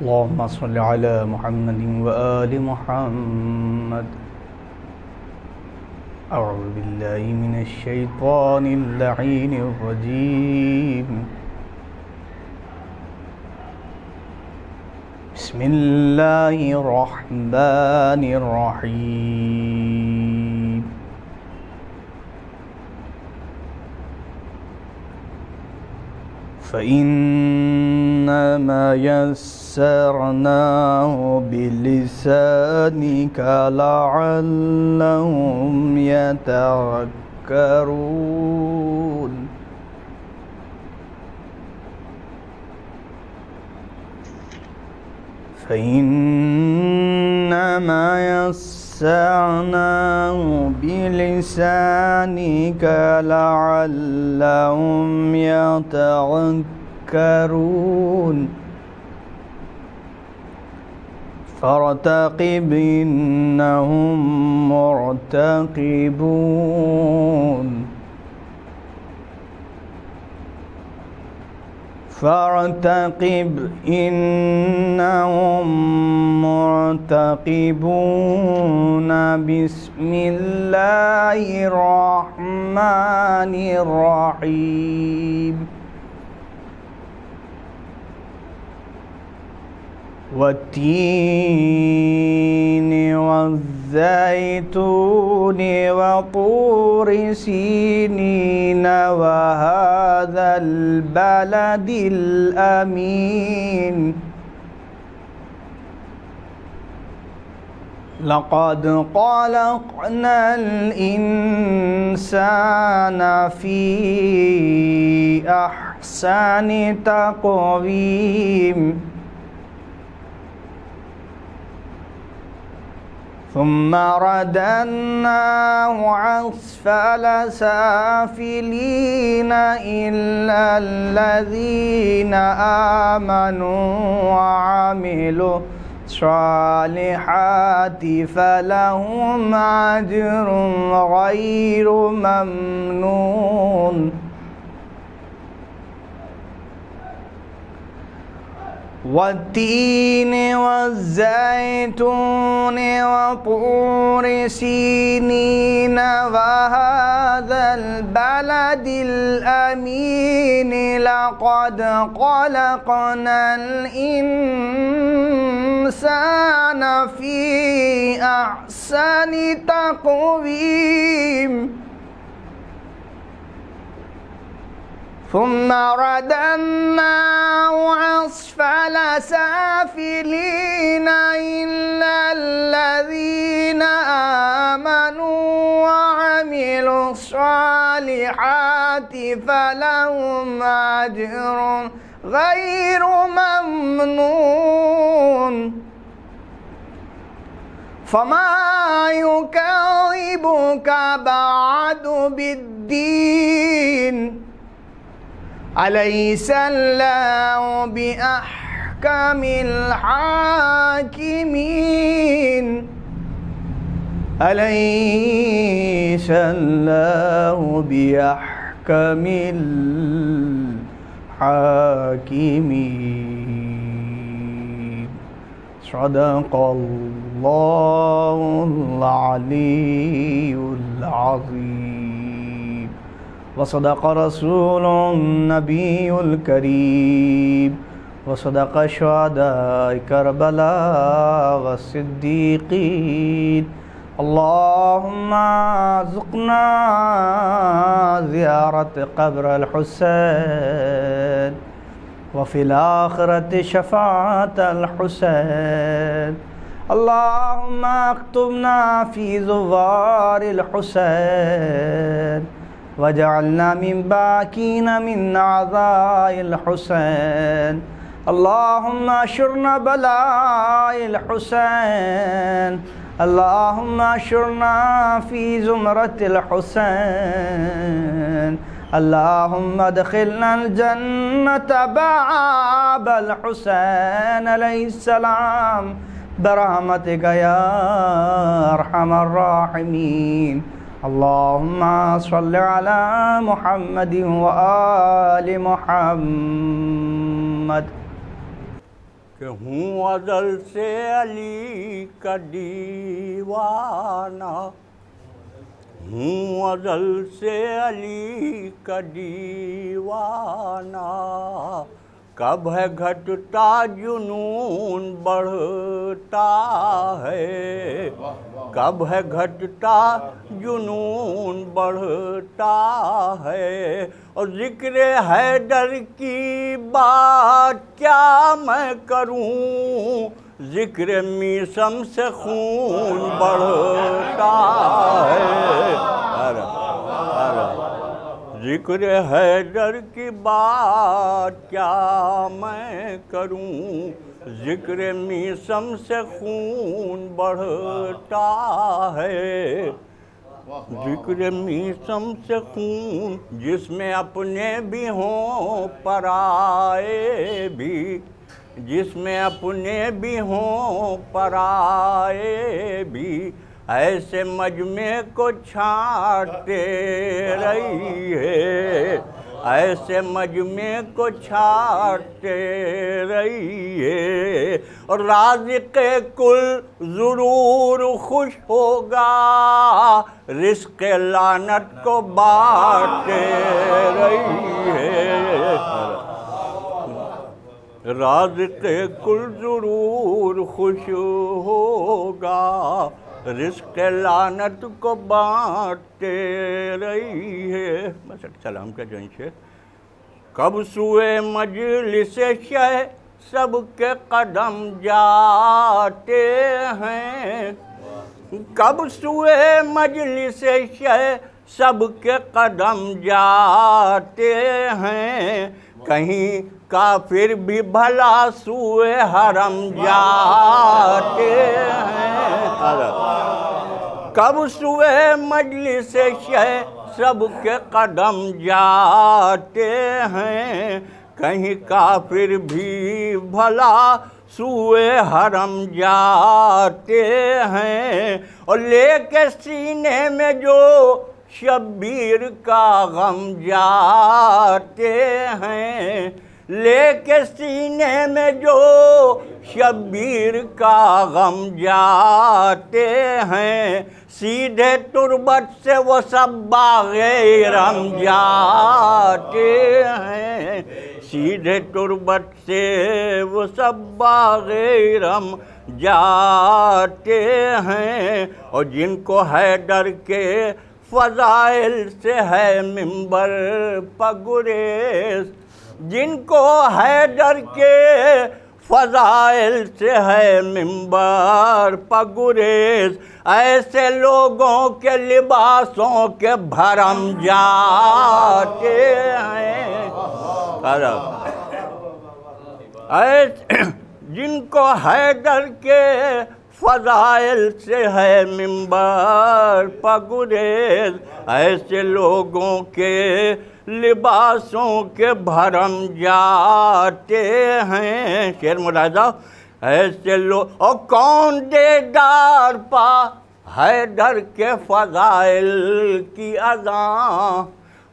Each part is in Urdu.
اللهم صل على محمد وآل محمد. أعوذ بالله من الشيطان اللعين الرجيم. بسم الله الرحمن الرحيم. فإنما يسرناه بلسانك لعلهم يتذكرون. فإنما يسرناه بلسانك لعلهم يتذكرون. فارتقب إنهم مرتقبون. فارتقب إنهم مرتقبون. بسم الله الرحمن الرحيم. والتين والزيتون وطور سينين وهذا البلد الأمين. لقد خلقنا الإنسان في أحسن تقويم. ثم رددناه أسفل سافلين إلا الذين آمنوا وعملوا الصالحات فلهم أجر غير ممنون. والتين والزيتون وطور سينين وهذا البلد الأمين. لقد خلقنا الإنسان في أحسن تقويم. ثم رددناه أسفل سافلين إلا الذين آمنوا وعملوا الصالحات فلهم أجر غير ممنون. فما يكذبك بعد بالدين. أليس الله بأحكم الحاكمين. أليس الله بأحكم الحاكمين. صدق الله العلي العظيم. وصدق رسول النبي الكريم. وصدق شهداء كربلاء والصديقين. اللهم ارزقنا زيارة قبر الحسين وفي الآخرة شفاعة الحسين. اللهم اكتبنا في زوار الحسين وجعلنا من باكين من أعضاء الحسين. اللهم اشرنا بلاء الحسين. اللهم اشرنا في زمرة الحسين. اللهم ادخلنا الجنة باب الحسين عليه السلام برحمتك يا أرحم الراحمين. اللهم صل على محمد وآل محمد کہ ہوں ازل سے علی کا دیوانہ، ہوں ازل سے علی کا دیوانہ، کب ہے گھٹتا جنون بڑھتا ہے، کب ہے گھٹتا جنون بڑھتا ہے، اور ذکر حیدر کی بات کیا میں کروں، ذکر میثم سے خون بڑھتا ہے، ذکر حیدر کی بات کیا میں کروں، ذکر میثم سے خون بڑھتا ہے، ذکر میثم سے خون، جس میں اپنے بھی ہوں پرائے بھی، جس میں اپنے بھی ہوں پرائے بھی، ایسے مجمع کو چھانٹتے رہی ہے، ایسے مجمع کو چھانٹتے رہی ہے، اور رازق کل ضرور خوش ہوگا، رزق لعنت کو بانٹتے رہی ہے، رازق کل ضرور خوش ہوگا، رزق لعنت کو بانٹتے رہی ہے۔ بس سلام کا جنش ہے۔ کب سوئے مجلس شہ سب کے قدم جاتے ہیں، کب سوئے مجلس شہ سب کے قدم جاتے ہیں، کہیں کافر بھی بھلا سوئے حرم جاتے ہیں، کب سوئے مجلس شہ سب کے قدم جاتے ہیں، کہیں کافر بھی بھلا سوئے حرم جاتے ہیں، اور لے کے سینے میں جو شبیر کا غم جاتے ہیں، لے کے سینے میں جو شبیر کا غم جاتے ہیں، سیدھے تربت سے وہ سب باغ ارم جاتے ہیں، سیدھے تربت سے وہ سب باغ ارم جاتے ہیں، اور جن کو حیدر کے فضائل سے ہے منبر پگریز، جن کو حیدر کے فضائل سے ہے منبر پگریز، ایسے لوگوں کے لباسوں کے بھرم جاتے ہیں، جن کو حیدر کے فضائل سے ہے منبر پگریز، ایسے لوگوں کے لباسوں کے بھرم جاتے ہیں۔ شعر ملاحظہ، ایسے لوگ، اور کون دیدار پا حیدر کے فضائل کی اذاں،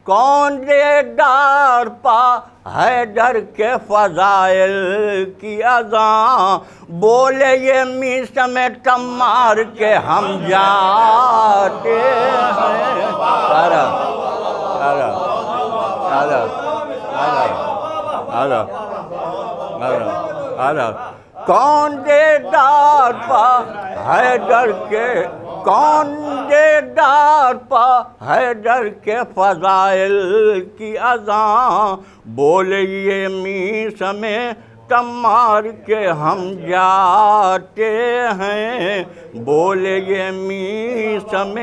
کون دیدار پا حیدر کے فضائل کی اذاں، بولے یہ میثم تمار کے ہم جاتے ہیں، کون دیدار پا حیدر کے، کون دیدار پا حیدر کے فضائل کی اذاں، بولے یہ میثم تمار کے ہم جاتے ہیں، بولے یہ میثم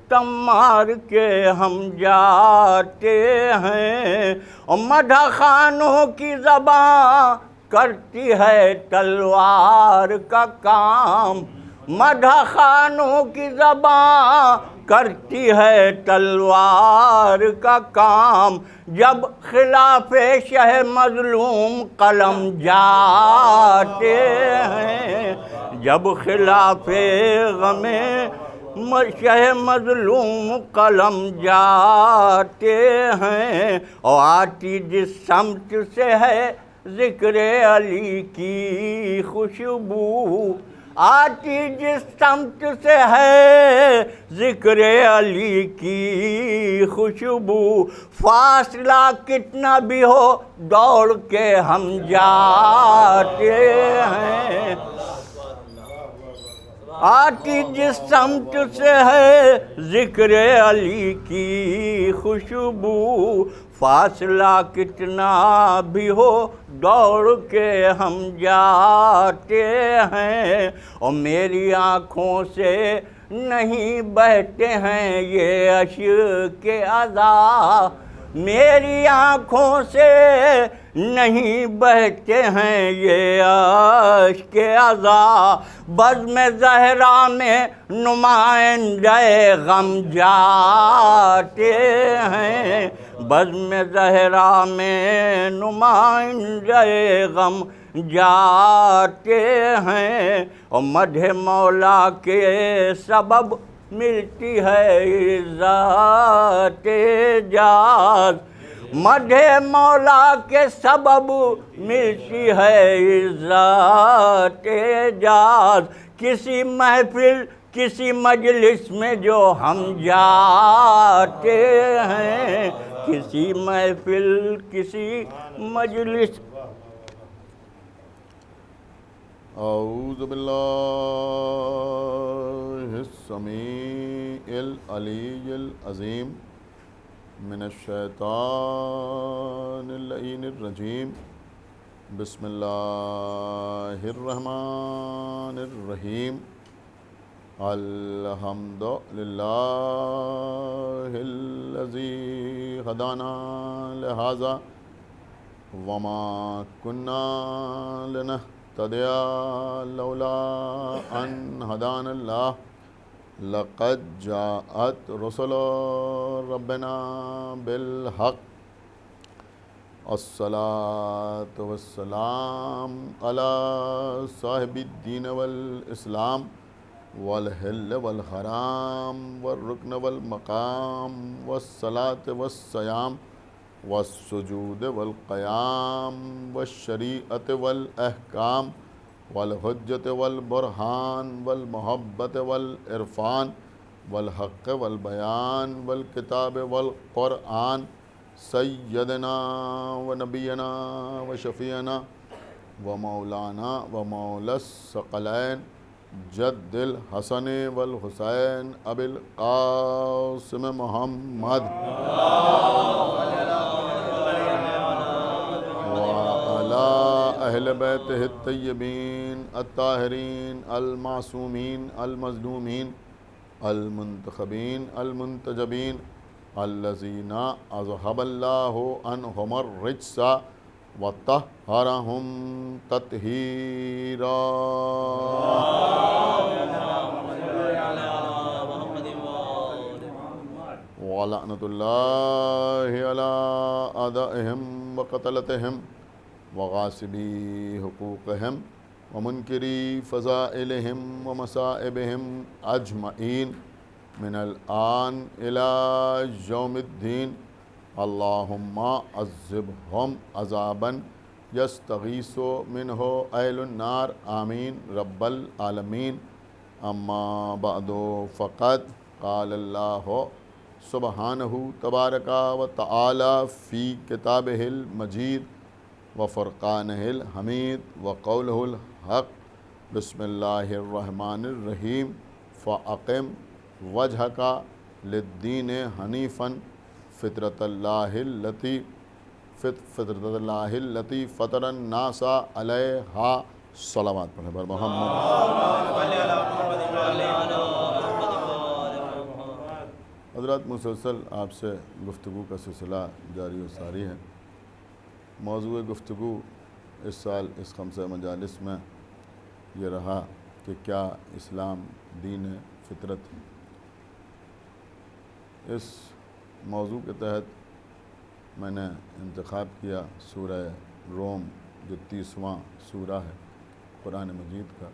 تمار کے ہم جاتے ہیں، اور مدح خانوں کی زبان کرتی ہے تلوار کا کام، مدح خانوں کی زبان کرتی ہے تلوار کا کام، جب خلاف شہ مظلوم قلم جاتے ہیں، جب خلاف غم شہ مظلوم قلم جاتے ہیں، اور آتی جس سمت سے ہے ذکر علی کی خوشبو آتی جس سمت سے ہے ذکر علی کی خوشبو فاصلہ کتنا بھی ہو دوڑ کے ہم جاتے ہیں آتی جس سمت سے ہے ذکر علی کی خوشبو فاصلہ کتنا بھی ہو دوڑ کے ہم جاتے ہیں اور میری آنکھوں سے نہیں بہتے ہیں یہ اشک عزا میری آنکھوں سے نہیں بہتے ہیں یہ اشک عزا بزم زہرا میں نمائندہ غم جاتے ہیں بزم زہرا میں نمائندہ غم جاتے ہیں اور مدح مولا کے سبب ملتی ہے ذات جاز مدح مولا کے سبب ملتی ہے ذات جاز کسی محفل کسی مجلس میں جو ہم جاتے ہیں کسی محفل کسی مجلس اعوذ باللہ السمیع العلی العظیم من الشیطان اللعین الرجیم بسم اللہ الرحمن الرحیم الحمد للہ الذی ہدانا لہذا وما کننا لنہتدی لولا ان ہدانا اللہ لقد جاءت رسل ربنا بالحق الصلاة والسلام على صاحب الدین والاسلام والحل والحرام والرکن والمقام والصلاة والصیام والسجود والقیام والشریعت والاحکام والحجت والبرہان والمحبت والعرفان والحق والبیان والکتاب والقرآن سیدنا و نبینا و شفیعنا و مولانا و مولا الثقلین جد الحسن والحسین ابی القاسم محمد وعلی اہل بیتہ الطیبین الطاہرین المعصومین المظلومین المنتخبین المنتجبین الذین اذہب اللہ عنہم الرجس وطہرہم تطہیرا وَلَعْنَةُ اللَّهِ عَلَىٰ أَعْدَائِهِمْ وَقَتْلَتِهِمْ وَغَاصِبِي حُقُوقِهِمْ وَمُنْكِرِي فَضَائِلِهِمْ وَمَصَائِبِهِمْ أَجْمَعِينَ مِنَ الْآنِ إِلَىٰ يَوْمِ الدِّينِ اللهم عذبهم عذابا يستغيث منه أهل النار آمين رب العالمين اما بعد فقد قال الله سبحانه تبارک و تعالی فی کتابہ المجید و فرقانہ الحمید و قولہ الحق بسم اللہ الرحمن الرحیم فاقم وجہک للدین حنیفا فطرۃ اللہ التی فطر الناس علیہا صلوات پڑھیں بر محمد حضرات مسلسل آپ سے گفتگو کا سلسلہ جاری و ساری ہے موضوع گفتگو اس سال اس خمسہ مجالس میں یہ رہا کہ کیا اسلام دین فطرت ہے اس موضوع کے تحت میں نے انتخاب کیا سورہ روم جو 30واں سورہ ہے قرآن مجید کا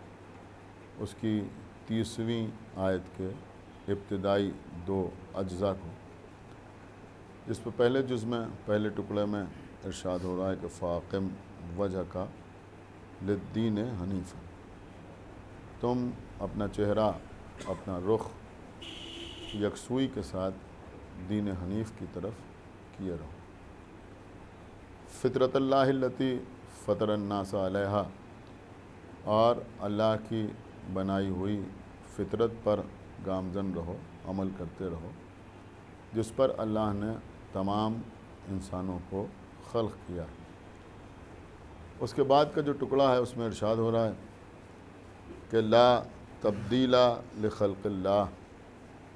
اس کی 30ویں آیت کے ابتدائی 2 اجزاء کو جس پہ پہلے جز میں پہلے ٹکڑے میں ارشاد ہو رہا ہے کہ فاقم وجہ کا للدین حنیف، تم اپنا چہرہ اپنا رخ یکسوئی کے ساتھ دین حنیف کی طرف کیے رہو۔ فطرت اللہ التی فطر الناس علیہا، اور اللہ کی بنائی ہوئی فطرت پر گامزن رہو، عمل کرتے رہو، جس پر اللہ نے تمام انسانوں کو خلق کیا۔ اس کے بعد کا جو ٹکڑا ہے اس میں ارشاد ہو رہا ہے کہ لا تبدیل لخلق اللہ،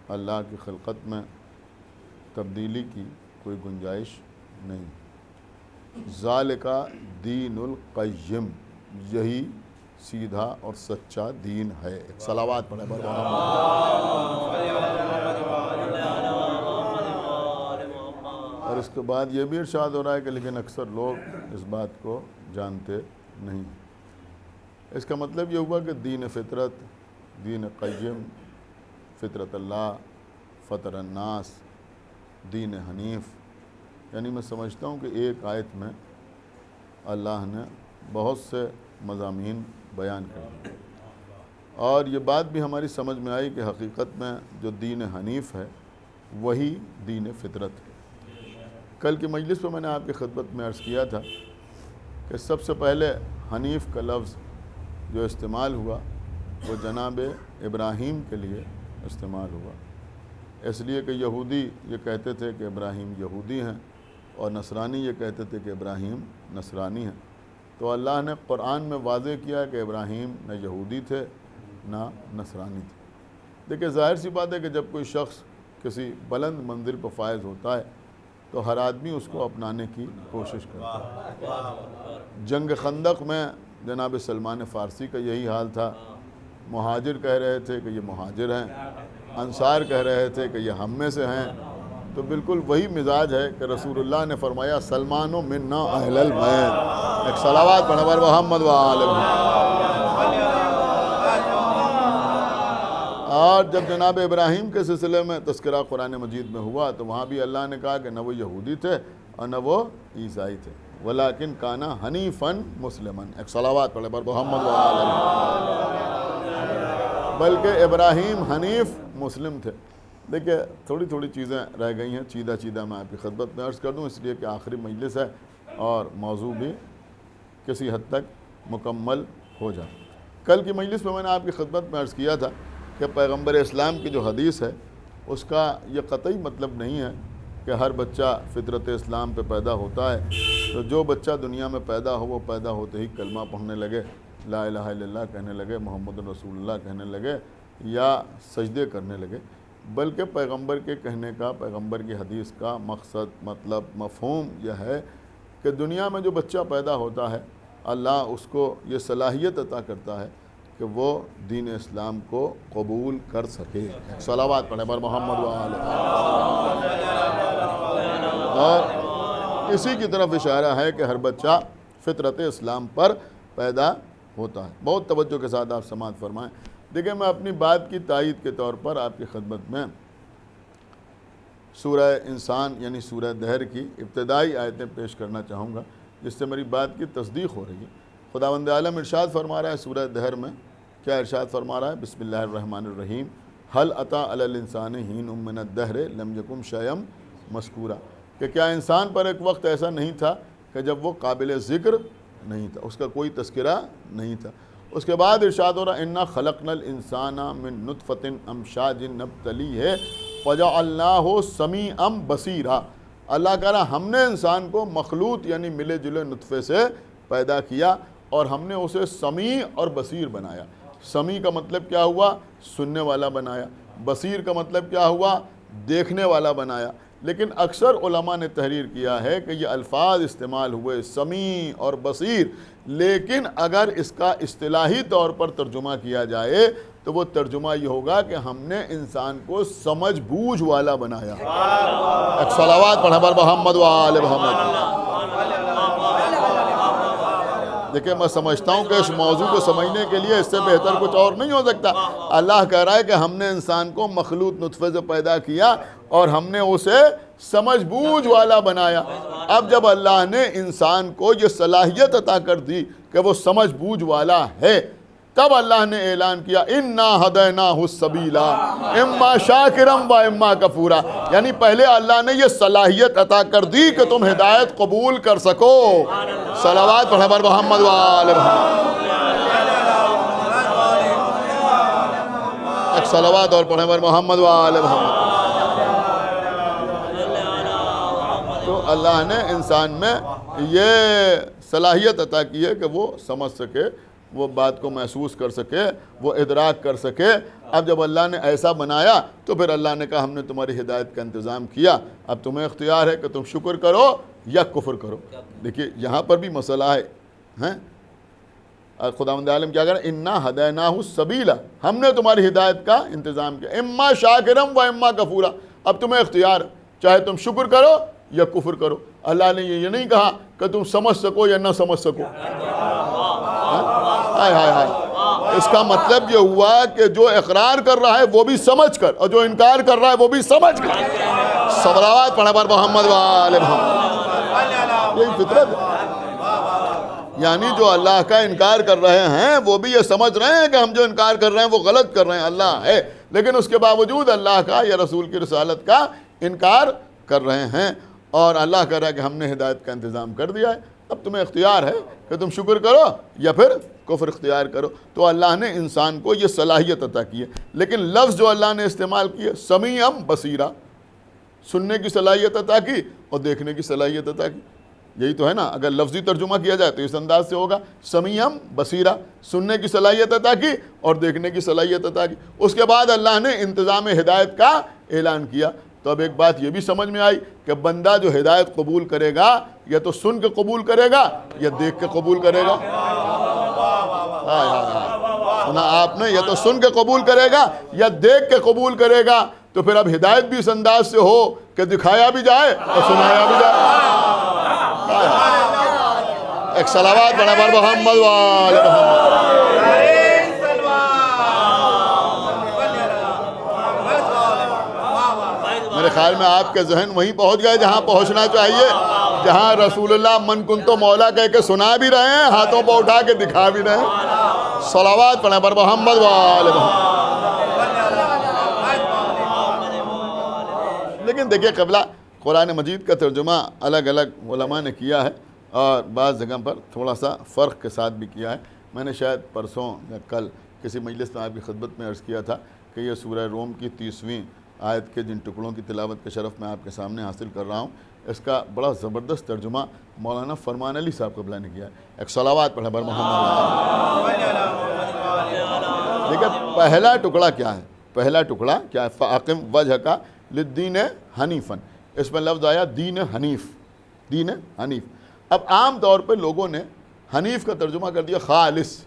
اللہ کی خلقت میں تبدیلی کی کوئی گنجائش نہیں۔ ذالک دین القیم، یہی سیدھا اور سچا دین ہے۔ ایک صلوات پڑھیں بر اور اس کے بعد یہ بھی ارشاد ہو رہا ہے کہ لیکن اکثر لوگ اس بات کو جانتے نہیں۔ اس کا مطلب یہ ہوا کہ دین فطرت، دین قیم، فطرت اللہ، فطر الناس، دین حنیف، یعنی میں سمجھتا ہوں کہ ایک آیت میں اللہ نے بہت سے مضامین بیان کر دیے، اور یہ بات بھی ہماری سمجھ میں آئی کہ حقیقت میں جو دین حنیف ہے وہی دین فطرت ہے۔ کل کی مجلس میں نے آپ کی خدمت میں عرض کیا تھا کہ سب سے پہلے حنیف کا لفظ جو استعمال ہوا وہ جناب ابراہیم کے لیے استعمال ہوا، اس لیے کہ یہودی یہ کہتے تھے کہ ابراہیم یہودی ہیں، اور نصرانی یہ کہتے تھے کہ ابراہیم نصرانی ہیں۔ تو اللہ نے قرآن میں واضح کیا کہ ابراہیم نہ یہودی تھے نہ نصرانی تھے۔ دیکھیں ظاہر سی بات ہے کہ جب کوئی شخص کسی بلند منزل پر فائز ہوتا ہے تو ہر آدمی اس کو اپنانے کی کوشش کرتا ہے۔ جنگ خندق میں جناب سلمان فارسی کا یہی حال تھا، مہاجر کہہ رہے تھے کہ یہ مہاجر ہیں، انصار کہہ رہے تھے کہ یہ ہم میں سے ہیں۔ تو بالکل وہی مزاج ہے کہ رسول اللہ نے فرمایا سلمان منا اہل البیت۔ ایک صلوات پڑھیں بر محمد و آل محمد۔ اور جب جناب ابراہیم کے سلسلے میں تذکرہ قرآن مجید میں ہوا تو وہاں بھی اللہ نے کہا کہ نہ وہ یہودی تھے اور نہ وہ عیسائی تھے، ولیکن کانا حنیفاً مسلماً۔ ایک صلوات پڑھیں بر محمد و آل محمد۔ بلکہ ابراہیم حنیف مسلم تھے۔ دیکھیں تھوڑی تھوڑی چیزیں رہ گئی ہیں، چیدہ چیدہ میں آپ کی خدمت میں عرض کر دوں، اس لیے کہ آخری مجلس ہے اور موضوع بھی کسی حد تک مکمل ہو جائے۔ کل کی مجلس میں نے آپ کی خدمت میں عرض کیا تھا کہ پیغمبر اسلام کی جو حدیث ہے اس کا یہ قطعی مطلب نہیں ہے کہ ہر بچہ فطرت اسلام پہ پیدا ہوتا ہے تو جو بچہ دنیا میں پیدا ہو وہ پیدا ہوتے ہی کلمہ پڑھنے لگے، لا الہ الا اللہ کہنے لگے، محمد رسول اللہ کہنے لگے یا سجدے کرنے لگے، بلکہ پیغمبر کے کہنے کا، پیغمبر کی حدیث کا مقصد، مطلب، مفہوم یہ ہے کہ دنیا میں جو بچہ پیدا ہوتا ہے اللہ اس کو یہ صلاحیت عطا کرتا ہے کہ وہ دین اسلام کو قبول کر سکے۔ صلوات پڑھیں بر محمد و آل محمد۔ اور اسی کی طرف اشارہ ہے کہ ہر بچہ فطرت اسلام پر پیدا ہوتا ہے۔ بہت توجہ کے ساتھ آپ سماعت فرمائیں۔ دیکھیں میں اپنی بات کی تائید کے طور پر آپ کی خدمت میں سورہ انسان یعنی سورہ دہر کی ابتدائی آیتیں پیش کرنا چاہوں گا جس سے میری بات کی تصدیق ہو رہی ہے۔ خداوند عالم ارشاد فرما رہا ہے سورہ دہر میں، کیا ارشاد فرما رہا ہے؟ بسم اللہ الرحمن الرحیم، هل اتی علی الانسان حین من الدہر لم یکن شیئا مذکورا، کہ کیا انسان پر ایک وقت ایسا نہیں تھا کہ جب وہ قابل ذکر نہیں تھا، اس کا کوئی تذکرہ نہیں تھا۔ اس کے بعد ارشاد ہو رہا ہے انا خلقنا الانسان من نطفۃ امشاج نبتلیہ فجعلناہ سمیعا بصیرا، اللہ کہہ رہا ہم نے انسان کو مخلوط یعنی ملے جلے نطفے سے پیدا کیا اور ہم نے اسے سمیع اور بصیر بنایا۔ سمیع کا مطلب کیا ہوا؟ سننے والا بنایا۔ بصیر کا مطلب کیا ہوا؟ دیکھنے والا بنایا۔ لیکن اکثر علماء نے تحریر کیا ہے کہ یہ الفاظ استعمال ہوئے سمیع اور بصیر، لیکن اگر اس کا اصطلاحی طور پر ترجمہ کیا جائے تو وہ ترجمہ یہ ہوگا کہ ہم نے انسان کو سمجھ بوجھ والا بنایا۔ ایک صلوات پڑھیں بر محمد و آل محمد۔ دیکھیں میں سمجھتا ہوں کہ اس موضوع کو سمجھنے کے لیے اس سے بہتر کچھ اور نہیں ہو سکتا۔ اللہ کہہ رہا ہے کہ ہم نے انسان کو مخلوط نطفے سے پیدا کیا اور ہم نے اسے سمجھ بوجھ والا بنایا۔ اب جب اللہ نے انسان کو یہ صلاحیت عطا کر دی کہ وہ سمجھ بوجھ والا ہے، تب اللہ نے اعلان کیا انا ہدیناہ السبیلا اما شاکرم و اما کفورا، یعنی پہلے اللہ نے یہ صلاحیت عطا کر دی کہ تم ہدایت قبول کر سکو۔ صلوات پڑھیں بر محمد و آل محمد، ایک صلوات اور پڑھیں بر محمد و آل محمد۔ تو اللہ نے انسان میں یہ صلاحیت عطا کی ہے کہ وہ سمجھ سکے، وہ بات کو محسوس کر سکے، وہ ادراک کر سکے۔ اب جب اللہ نے ایسا بنایا تو پھر اللہ نے کہا ہم نے تمہاری ہدایت کا انتظام کیا، اب تمہیں اختیار ہے کہ تم شکر کرو یا کفر کرو۔ دیکھیے یہاں پر بھی مسئلہ ہے، خداوند عالم کیا کہہ رہے ہیں، انا ہدیناہ السبیلا، ہم نے تمہاری ہدایت کا انتظام کیا، اما شاکرم و اما کفورا، اب تمہیں اختیار، چاہے تم شکر کرو یا کفر کرو۔ اللہ نے یہ نہیں کہا کہ تم سمجھ سکو یا نہ سمجھ سکو۔ ہائے ہائے ہائے، اس کا مطلب یہ ہوا کہ جو اقرار کر رہا ہے وہ بھی سمجھ کر، اور جو انکار کر رہا ہے وہ بھی سمجھ کر۔ صلوات پڑھیں بر محمد و آل محمد، یہی فطرت ہے۔ یعنی جو اللہ کا انکار کر رہے ہیں وہ بھی یہ سمجھ رہے ہیں کہ ہم جو انکار کر رہے ہیں وہ غلط کر رہے ہیں، اللہ ہے، لیکن اس کے باوجود اللہ کا یا رسول کی رسالت کا انکار کر رہے ہیں، اور اللہ کہہ رہا ہے کہ ہم نے ہدایت کا انتظام کر دیا ہے، اب تمہیں اختیار ہے کہ تم شکر کرو یا پھر کفر اختیار کرو۔ تو اللہ نے انسان کو یہ صلاحیت عطا کی ہے، لیکن لفظ جو اللہ نے استعمال کیے سمیعم بصیرہ، سننے کی صلاحیت عطا کی اور دیکھنے کی صلاحیت عطا کی، یہی تو ہے نا۔ اگر لفظی ترجمہ کیا جائے تو اس انداز سے ہوگا، سمیعم بصیرہ، سننے کی صلاحیت عطا کی اور دیکھنے کی صلاحیت عطا کی۔ اس کے بعد اللہ نے انتظام ہدایت کا اعلان کیا۔ تو اب ایک بات یہ بھی سمجھ میں آئی کہ بندہ جو ہدایت قبول کرے گا یا تو سن کے قبول کرے گا یا دیکھ کے قبول کرے گا۔ سنا آپ نے، یا تو سن کے قبول کرے گا یا دیکھ کے قبول کرے گا۔ تو پھر اب ہدایت بھی اس انداز سے ہو کہ دکھایا بھی جائے اور سنایا بھی جائے۔ ایک صلوات پڑھیں بر محمد و آل محمد۔ میرے خیال میں آپ کے ذہن وہیں پہنچ گئے جہاں پہنچنا چاہیے، جہاں رسول اللہ من کنتو مولا کہہ کے سنا بھی رہے ہیں، ہاتھوں پہ اٹھا کے دکھا بھی رہے ہیں۔ صلوات پڑھیں بر محمد و آل محمد۔ لیکن دیکھیے قبلہ قرآن مجید کا ترجمہ الگ الگ علماء نے کیا ہے، اور بعض جگہ پر تھوڑا سا فرق کے ساتھ بھی کیا ہے۔ میں نے شاید پرسوں یا کل کسی مجلس میں آپ کی خدمت میں عرض کیا تھا کہ یہ سورہ روم کی 30ویں آیت کے جن ٹکڑوں کی تلاوت کے شرف میں آپ کے سامنے حاصل کر رہا ہوں، اس کا بڑا زبردست ترجمہ مولانا فرمان علی صاحب قبلہ نے کیا ہے۔ ایک صلوات پڑھیں بر محمد۔ دیکھیں پہلا ٹکڑا کیا ہے، پہلا ٹکڑا کیا ہے، فَأَقِمْ وَجْهَكَ لِلدِّينِ حَنِيفًا، اس میں لفظ آیا دین حنیف، دین حنیف۔ اب عام طور پہ لوگوں نے حنیف کا ترجمہ کر دیا خالص،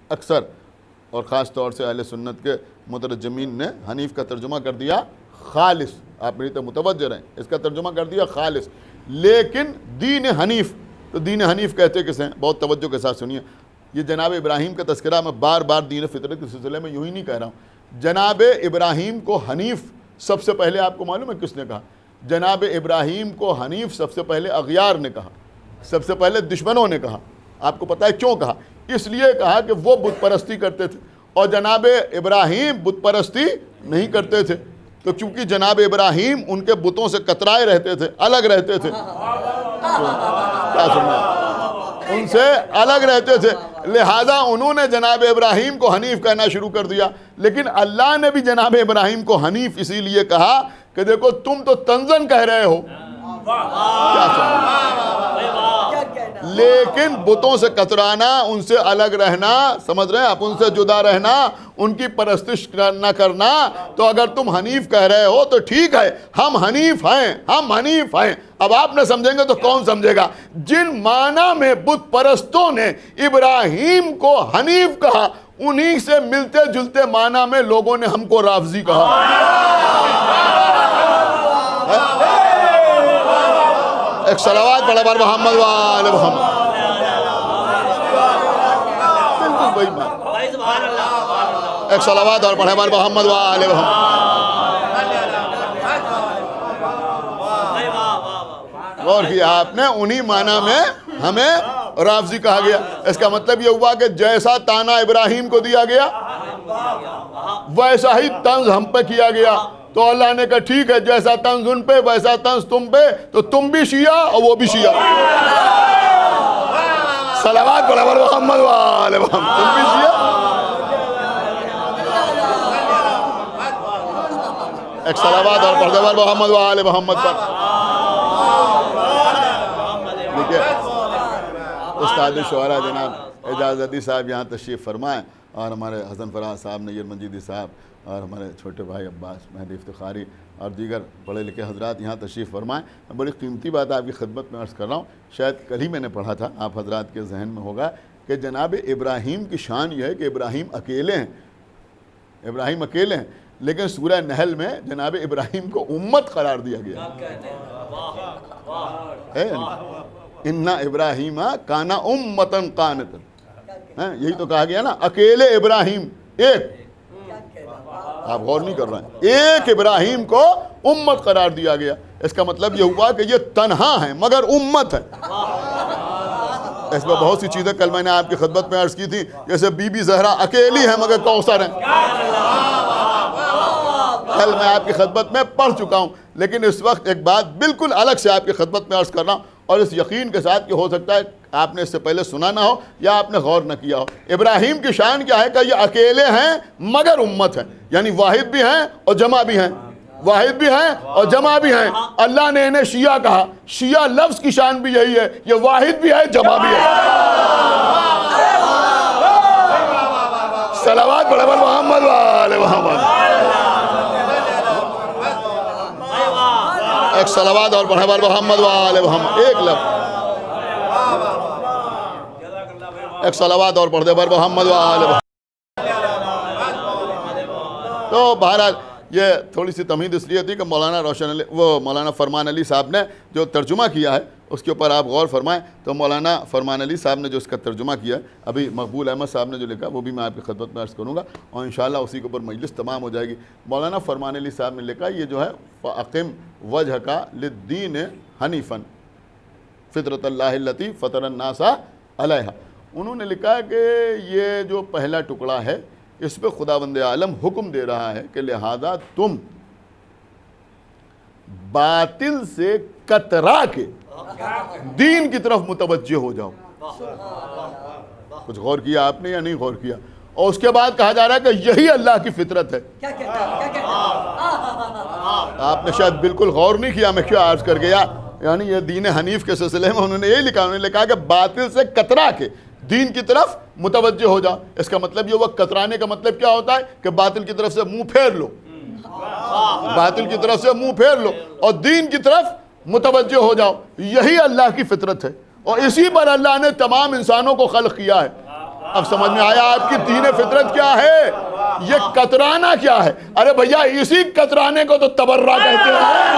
اکثر، اور خاص طور سے اہل سنت کے مترجمین نے حنیف کا ترجمہ کر دیا خالص، آپ میری طرف متوجہ رہیں، اس کا ترجمہ کر دیا خالص۔ لیکن دین حنیف، تو دین حنیف کہتے کسے ہیں؟ بہت توجہ کے ساتھ سنیے، یہ جناب ابراہیم کا تذکرہ میں بار بار دین فطرت کے سلسلے میں یوں ہی نہیں کہہ رہا ہوں۔ جناب ابراہیم کو حنیف سب سے پہلے آپ کو معلوم ہے کس نے کہا؟ جناب ابراہیم کو حنیف سب سے پہلے اغیار نے کہا، سب سے پہلے دشمنوں نے کہا۔ آپ کو پتہ ہے کیوں کہا؟ اس لیے کہا کہ وہ بت پرستی کرتے تھے اور جناب ابراہیم بت پرستی نہیں کرتے تھے، تو کیونکہ جناب ابراہیم ان کے بتوں سے کترائے رہتے تھے، الگ رہتے تھے، کیا سننا، ان سے الگ رہتے تھے، لہذا انہوں نے جناب ابراہیم کو حنیف کہنا شروع کر دیا۔ لیکن اللہ نے بھی جناب ابراہیم کو حنیف اسی لیے کہا کہ دیکھو تم تو تنزن کہہ رہے ہو، کیا سننا، لیکن بتوں سے کترانا، ان سے الگ رہنا، سمجھ رہے ہیں آپ، ان سے جدا رہنا، ان کی پرستش نہ کرنا، تو اگر تم حنیف کہہ رہے ہو تو ٹھیک ہے، ہم حنیف ہیں، ہم حنیف ہیں۔ اب آپ نہ سمجھیں گے تو کون سمجھے گا؟ جن معنی میں بت پرستوں نے ابراہیم کو حنیف کہا، انہی سے ملتے جلتے معنی میں لوگوں نے ہم کو رافضی کہا۔ ایک صلوات پڑھیں بر محمد و آل محمد۔ بالکل وہی بات، ایک صلوات اور پڑھیں بر محمد و آل محمد۔ غور کیا آپ نے، انہی معنی میں ہمیں رافضی کہا گیا۔ اس کا مطلب یہ ہوا کہ جیسا تانا ابراہیم کو دیا گیا ویسا ہی طنز ہم پہ کیا گیا۔ تو اللہ نے کہا ٹھیک ہے، جیسا طنز ان پہ ویسا طنز تم پہ، تو تم بھی شیعہ اور وہ بھی شیعہ۔ صلوات پڑھا پر محمد وآل محمد۔ تم بھی شیعہ، ایک صلوات اور پڑھتے پر محمد وآل محمد پر۔ دیکھئے استاد شعراء جناب اجازتی صاحب یہاں تشریف فرمائیں، اور ہمارے حسن فراز صاحب، نیر منجیدی صاحب، اور ہمارے چھوٹے بھائی عباس مہدی افتخاری اور دیگر پڑھے لکھے حضرات یہاں تشریف فرمائیں۔ بڑی قیمتی بات آپ کی خدمت میں عرض کر رہا ہوں، شاید کل ہی میں نے پڑھا تھا، آپ حضرات کے ذہن میں ہوگا کہ جناب ابراہیم کی شان یہ ہے کہ ابراہیم اکیلے ہیں، ابراہیم اکیلے ہیں، لیکن سورہ نحل میں جناب ابراہیم کو امت قرار دیا گیا ہے۔ اِنَّ ابراہیم کانا امتن قانتا، یہی تو کہا گیا نا، اکیلے ابراہیم، ایک، آپ غور نہیں کر رہے ہیں، ایک ابراہیم کو امت قرار دیا گیا۔ اس کا مطلب یہ ہوا کہ یہ تنہا ہیں مگر امت ہے۔ اس میں بہت سی چیزیں کل میں نے آپ کی خدمت میں عرض کی تھی، جیسے بی بی زہرا اکیلی ہیں مگر کوثر ہیں، کل میں آپ کی خدمت میں پڑھ چکا ہوں، لیکن اس وقت ایک بات بالکل الگ سے آپ کی خدمت میں عرض کر رہا ہوں، اور اس یقین کے ساتھ کہ ہو سکتا ہے آپ نے اس سے پہلے سنا نہ ہو یا آپ نے غور نہ کیا ہو۔ ابراہیم کی شان کیا ہے کہ یہ اکیلے ہیں مگر امت ہے، یعنی واحد بھی ہیں اور جمع بھی ہیں، واحد بھی ہیں اور جمع بھی ہیں۔ اللہ نے انہیں شیعہ کہا، شیعہ لفظ کی شان بھی یہی ہے، یہ واحد بھی ہے جمع بھی ہے۔ صلوات پڑھے پر محمد وآل محمد۔ ایک صلوات اور پڑھے پر محمد وآل محمد، ایک لفظ، ایک صلوات اور پڑھے پر محمد وآل محمد۔ تو بہرحال یہ تھوڑی سی تمہید اس لیے تھی کہ مولانا فرمان علی صاحب نے جو ترجمہ کیا ہے اس کے اوپر آپ غور فرمائیں۔ تو مولانا فرمان علی صاحب نے جو اس کا ترجمہ کیا ہے، ابھی مقبول احمد صاحب نے جو لکھا وہ بھی میں آپ کی خدمت میں عرض کروں گا، اور انشاءاللہ اسی کے اوپر مجلس تمام ہو جائے گی۔ مولانا فرمان علی صاحب نے لکھا یہ جو ہے فَأَقِمْ وَجْهَكَ لِلدِّينِ حَنِيفًا فِطْرَةَ اللَّهِ الَّتِي فَطَرَ النَّاسَ عَلَيْهَا۔ انہوں نے لکھا کہ یہ جو پہلا ٹکڑا ہے اس پہ خداوند عالم حکم دے رہا ہے کہ لہذا تم باطل سے کترا کے دین کی طرف متوجہ ہو جاؤ۔ کچھ غور کیا آپ نے یا نہیں غور کیا؟ اور اس کے بعد کہا جا رہا ہے کہ یہی اللہ کی فطرت ہے۔ آپ نے شاید بالکل غور نہیں کیا میں کیا عرض کر گیا، یعنی یہ دین حنیف کے سلسلے میں انہوں نے یہی لکھا، انہوں نے لکھا کہ باطل سے کترا کے دین کی طرف متوجہ ہو جاؤ۔ اس کا مطلب یہ ہوا، کترانے کا مطلب کیا ہوتا ہے کہ باطل کی طرف سے منہ پھیر لو، باطل کی طرف سے منہ پھیر لو اور دین کی طرف متوجہ ہو جاؤ۔ یہی اللہ کی فطرت ہے، اور اسی پر اللہ نے تمام انسانوں کو خلق کیا ہے۔ اب سمجھ میں آیا آپ کی دین فطرت کیا ہے؟ یہ کترانا کیا ہے؟ ارے بھیا اسی کترانے کو تو تبرہ کہتے ہیں۔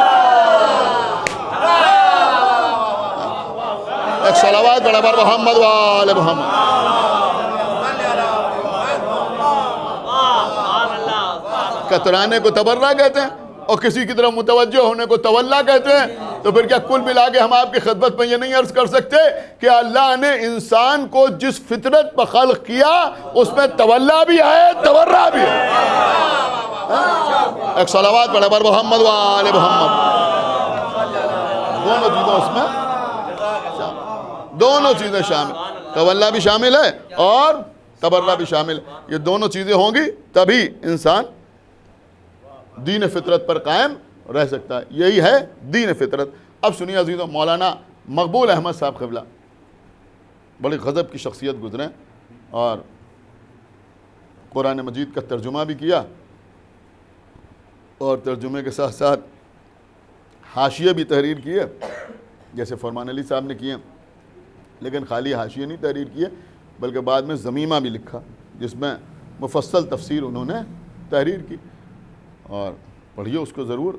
ایک صلوات پڑھے پر محمد وآل محمد۔ کترانے کو تبرہ کہتے ہیں اور کسی کی طرف متوجہ ہونے کو تولا کہتے ہیں۔ تو پھر کیا کل ملا کے ہم آپ کی خدمت میں یہ نہیں عرض کر سکتے کہ اللہ نے انسان کو جس فطرت پر خلق کیا اس میں تولا بھی ہے تبرہ بھی ہے؟ ایک صلوات پڑھے پر محمد وآل محمد۔ دونوں چیزوں اس میں دونوں چیزیں شامل، تولا بھی شامل ہے اور تبرہ بھی شامل ہے۔ یہ دونوں چیزیں ہوں گی تبھی انسان دین فطرت پر قائم رہ سکتا ہے، یہی ہے دین فطرت۔ اب سنیے عزیزوں، مولانا مقبول احمد صاحب قبلہ بڑی غضب کی شخصیت گزرے اور قرآن مجید کا ترجمہ بھی کیا، اور ترجمے کے ساتھ ساتھ حاشیے بھی تحریر کیے جیسے فرمان علی صاحب نے کیے، لیکن خالی حاشیے نہیں تحریر کیے بلکہ بعد میں ضمیمہ بھی لکھا جس میں مفصل تفسیر انہوں نے تحریر کی، اور پڑھیے اس کو ضرور۔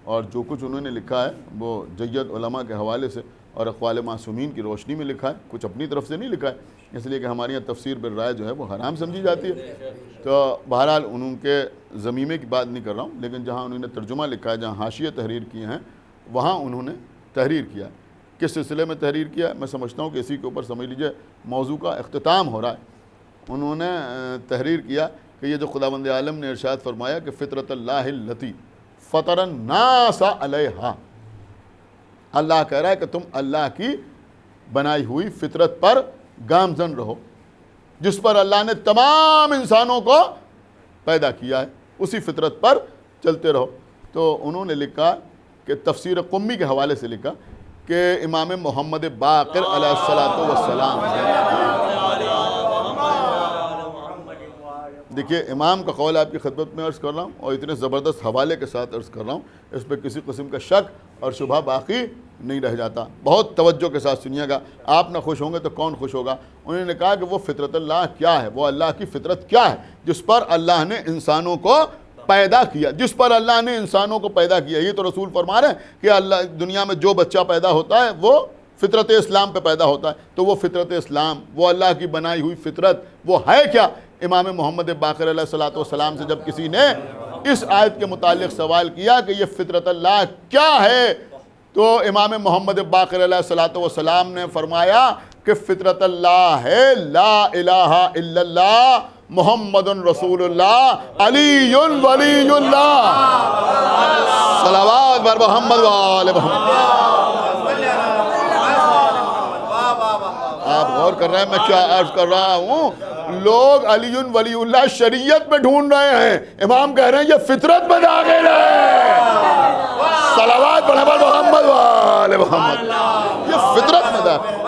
اور جو کچھ انہوں نے لکھا ہے وہ جید علماء کے حوالے سے اور اقوال معصومین کی روشنی میں لکھا ہے، کچھ اپنی طرف سے نہیں لکھا ہے، اس لیے کہ ہمارے یہاں تفسیر بالرائے جو ہے وہ حرام سمجھی جاتی ہے۔ تو بہرحال ان کے ضمیمے کی بات نہیں کر رہا ہوں، لیکن جہاں انہوں نے ترجمہ لکھا ہے، جہاں حاشیے تحریر کیے ہیں، وہاں انہوں نے تحریر کیا ہے۔ کس سلسلے میں تحریر کیا ہے؟ میں سمجھتا ہوں کہ اسی کے اوپر سمجھ لیجئے موضوع کا اختتام ہو رہا ہے۔ انہوں نے تحریر کیا کہ یہ جو خداوند عالم نے ارشاد فرمایا کہ فطرت اللہ التی فطر الناس علیہا، اللہ کہہ رہا ہے کہ تم اللہ کی بنائی ہوئی فطرت پر گامزن رہو، جس پر اللہ نے تمام انسانوں کو پیدا کیا ہے، اسی فطرت پر چلتے رہو۔ تو انہوں نے لکھا کہ تفسیر قمی کے حوالے سے لکھا کہ امام محمد باقر علیہ الصلوۃ والسلام، دیکھیے امام کا قول آپ کی خدمت میں عرض کر رہا ہوں اور اتنے زبردست حوالے کے ساتھ عرض کر رہا ہوں، اس پہ کسی قسم کا شک اور شبہ باقی نہیں رہ جاتا۔ بہت توجہ کے ساتھ سنیے گا، آپ نہ خوش ہوں گے تو کون خوش ہوگا۔ انہوں نے کہا کہ وہ فطرت اللہ کیا ہے، وہ اللہ کی فطرت کیا ہے جس پر اللہ نے انسانوں کو پیدا کیا، جس پر اللہ نے انسانوں کو پیدا کیا۔ یہ تو رسول فرما رہے ہیں کہ اللہ دنیا میں جو بچہ پیدا ہوتا ہے وہ فطرت اسلام پہ پیدا ہوتا ہے، تو وہ فطرت اسلام، وہ اللہ کی بنائی ہوئی فطرت وہ ہے کیا؟ امام محمد باقر علیہ الصلوۃ والسلام سے جب کسی نے اس آیت کے متعلق سوال کیا کہ یہ فطرت اللہ کیا ہے، تو امام محمد باقر علیہ الصلوۃ والسلام نے فرمایا کہ فطرت اللہ ہے لا الہ الا اللہ محمد رسول اللہ علی ولی اللہ، صلوات بر محمد و آل محمد۔ آپ غور کر رہے ہیں میں کیا عرض کر رہا ہوں؟ لوگ علی ولی اللہ شریعت میں ڈھونڈ رہے ہیں، امام کہہ رہے ہیں یہ فطرت میں داخل ہے، صلوات بر محمد و آل محمد، یہ فطرت میں داخل ہے۔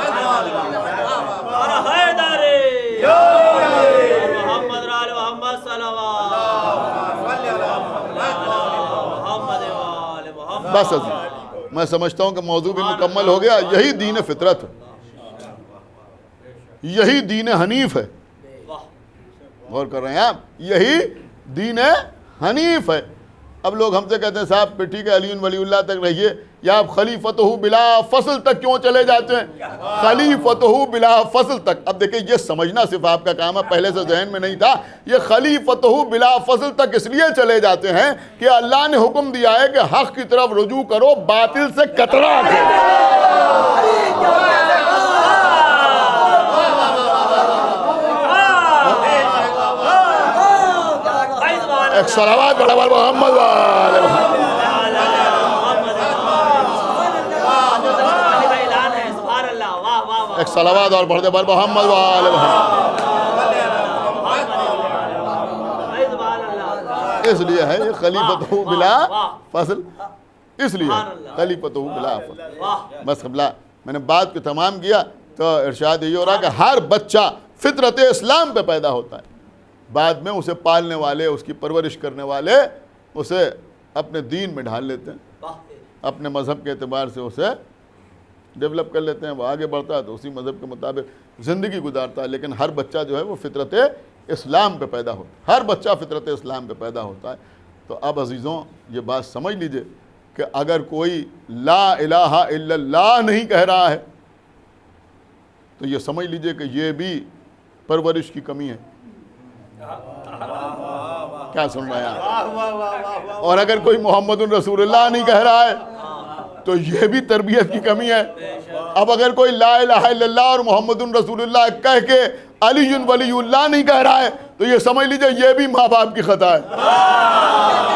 بس عزیز میں سمجھتا ہوں کہ موضوع بھی مکمل ہو گیا۔ یہی دین فطرت ہے، یہی دین حنیف ہے۔ غور کر رہے ہیں آپ، یہی دین حنیف ہے۔ اب لوگ ہم سے کہتے ہیں صاحب پھر ٹھیک ہے علی ولی اللہ تک رہیے، یا آپ خلیفتہ بلا فصل تک کیوں چلے جاتے ہیں؟ خلیفتہ بلا فصل تک، اب دیکھیں یہ سمجھنا صرف آپ کا کام ہے، پہلے سے ذہن میں نہیں تھا۔ یہ خلیفتہ بلا فصل تک اس لیے چلے جاتے ہیں کہ اللہ نے حکم دیا ہے کہ حق کی طرف رجوع کرو، باطل سے کترا کرو۔ ایک صلوات بر محمد و آل محمد۔ ایک صلوات اور بڑھ دے بر محمد و آل محمد۔ اس لیے ہے یہ خلیفتہ بلا فصل، اس لیے خلیفتہ بلا فصل۔ بس قبلہ میں نے بات کو تمام کیا تو ارشاد یہ ہو رہا کہ ہر بچہ فطرت اسلام پہ پیدا ہوتا ہے، بعد میں اسے پالنے والے، اس کی پرورش کرنے والے اسے اپنے دین میں ڈھال لیتے ہیں، اپنے مذہب کے اعتبار سے اسے ڈیولپ کر لیتے ہیں، وہ آگے بڑھتا ہے تو اسی مذہب کے مطابق زندگی گزارتا ہے۔ لیکن ہر بچہ جو ہے وہ فطرت اسلام پہ پیدا ہوتا ہے، ہر بچہ فطرت اسلام پہ پیدا ہوتا ہے۔ تو اب عزیزوں یہ بات سمجھ لیجئے کہ اگر کوئی لا الہ الا اللہ نہیں کہہ رہا ہے تو یہ سمجھ لیجئے کہ یہ بھی پرورش کی کمی ہے۔ کیا سن رہے ہیں آپ؟ اور اگر کوئی محمد رسول اللہ نہیں کہہ رہا ہے تو یہ بھی تربیت کی کمی ہے۔ اب اگر کوئی لا الہ الا اللہ اور محمد رسول اللہ کہہ کے علی ولی اللہ نہیں کہہ رہا ہے تو یہ سمجھ لیجئے یہ بھی ماں باپ کی خطا ہے۔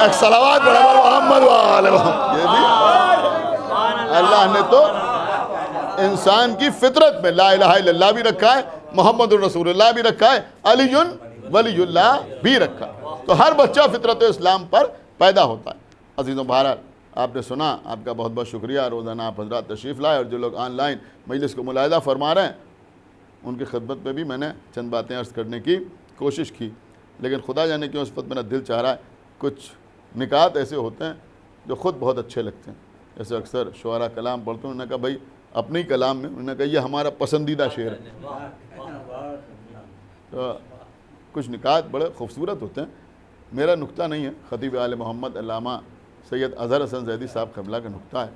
ایک صلوات بر محمد و آل محمد۔ یہ بھی اللہ نے تو انسان کی فطرت میں لا الہ الا اللہ بھی رکھا ہے، محمد رسول اللہ بھی رکھا ہے، علی ولی اللہ بھی رکھا ہے۔ تو ہر بچہ فطرت اسلام پر پیدا ہوتا ہے۔ عزیزوں بہرحال آپ نے سنا، آپ کا بہت بہت شکریہ، روزانہ آپ حضرات تشریف لائے، اور جو لوگ آن لائن مجلس کو ملاحظہ فرما رہے ہیں ان کی خدمت میں بھی میں نے چند باتیں عرض کرنے کی کوشش کی، لیکن خدا جانے کیوں اس وقت میرا دل چاہ رہا ہے کچھ نکات ایسے ہوتے ہیں جو خود بہت اچھے لگتے ہیں۔ جیسے اکثر شعراء کلام پڑھتے ہیں، انہوں نے کہا بھائی اپنے ہی کلام میں انہوں نے کہا یہ ہمارا پسندیدہ شعر ہے۔ تو کچھ نکات بڑے خوبصورت ہوتے ہیں۔ میرا نکتہ نہیں ہے، خطیب آل محمد علامہ سید اظہر حسن زیدی صاحب قبلہ کا نکتہ ہے،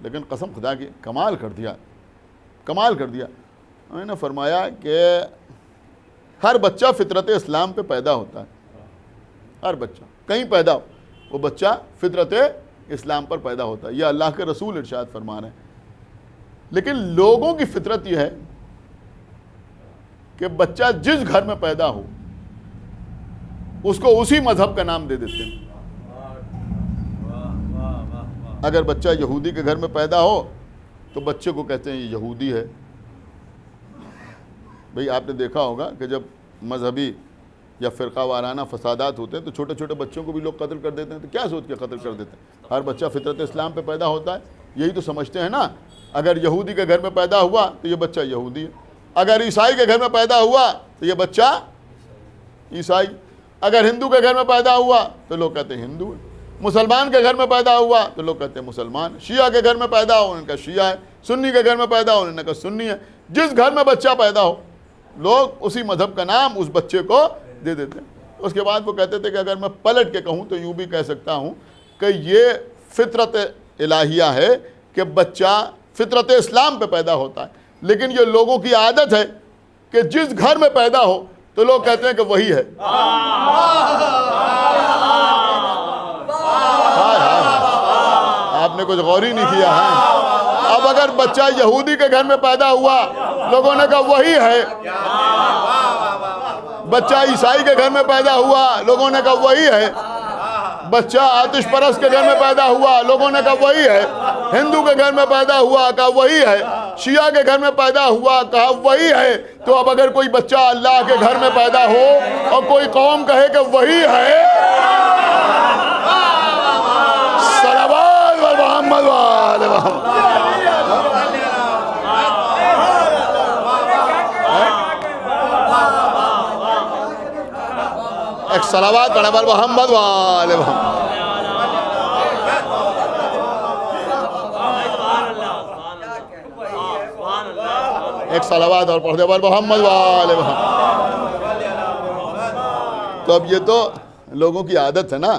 لیکن قسم خدا کی کمال کر دیا، کمال کر دیا۔ انہوں نے فرمایا کہ ہر بچہ فطرت اسلام پہ پیدا ہوتا ہے، ہر بچہ کہیں پیدا ہو، وہ بچہ فطرت اسلام پر پیدا ہوتا ہے۔ یہ اللہ کے رسول ارشاد فرما رہے ہیں۔ لیکن لوگوں کی فطرت یہ ہے کہ بچہ جس گھر میں پیدا ہو اس کو اسی مذہب کا نام دے دیتے ہیں. اگر بچہ یہودی کے گھر میں پیدا ہو تو بچے کو کہتے ہیں یہ یہودی ہے. بھئی آپ نے دیکھا ہوگا کہ جب مذہبی یا فرقہ وارانہ فسادات ہوتے ہیں تو چھوٹے چھوٹے بچوں کو بھی لوگ قتل کر دیتے ہیں. تو کیا سوچ کے قتل کر دیتے ہیں؟ ہر بچہ فطرت اسلام پہ پیدا ہوتا ہے، یہی تو سمجھتے ہیں نا. اگر یہودی کے گھر میں پیدا ہوا تو یہ بچہ یہودی ہے، اگر عیسائی کے گھر میں پیدا ہوا تو یہ بچہ عیسائی، اگر ہندو کے گھر میں پیدا ہوا تو لوگ کہتے ہیں ہندو ہے، مسلمان کے گھر میں پیدا ہوا تو لوگ کہتے ہیں مسلمان، شیعہ کے گھر میں پیدا ہو ان کا شیعہ ہے، سنی کے گھر میں پیدا ہو ان کا سنی ہے. جس گھر میں بچہ پیدا ہو لوگ اسی مذہب کا نام اس بچے کو دے دیتے ہیں. اس کے بعد وہ کہتے تھے کہ اگر میں پلٹ کے کہوں تو یوں بھی کہہ سکتا ہوں کہ یہ فطرت الہیہ ہے کہ بچہ فطرت اسلام پہ پیدا ہوتا ہے، لیکن یہ لوگوں کی عادت ہے کہ جس گھر میں پیدا ہو تو لوگ کہتے ہیں کہ وہی ہے. آپ نے کچھ غور ہی نہیں کیا ہے. اب اگر بچہ یہودی کے گھر میں پیدا ہوا لوگوں نے کہا وہی ہے، بچہ عیسائی کے گھر میں پیدا ہوا لوگوں نے کہا وہی ہے، بچہ آتش پرست کے گھر میں پیدا ہوا لوگوں نے کہا وہی ہے، ہندو کے گھر میں پیدا ہوا کہا وہی ہے، شیعہ کے گھر میں پیدا ہوا کہا وہی ہے. تو اب اگر کوئی بچہ اللہ کے گھر میں پیدا ہو اور کوئی قوم کہے کہ وہی ہے، صلوات و محمد و آل محمد. ایک صلوات پڑھا بر محمد و آل محمد. ایک صلوات اور پڑھ دے بر محمد و آل محمد. تو اب یہ تو لوگوں کی عادت ہے نا،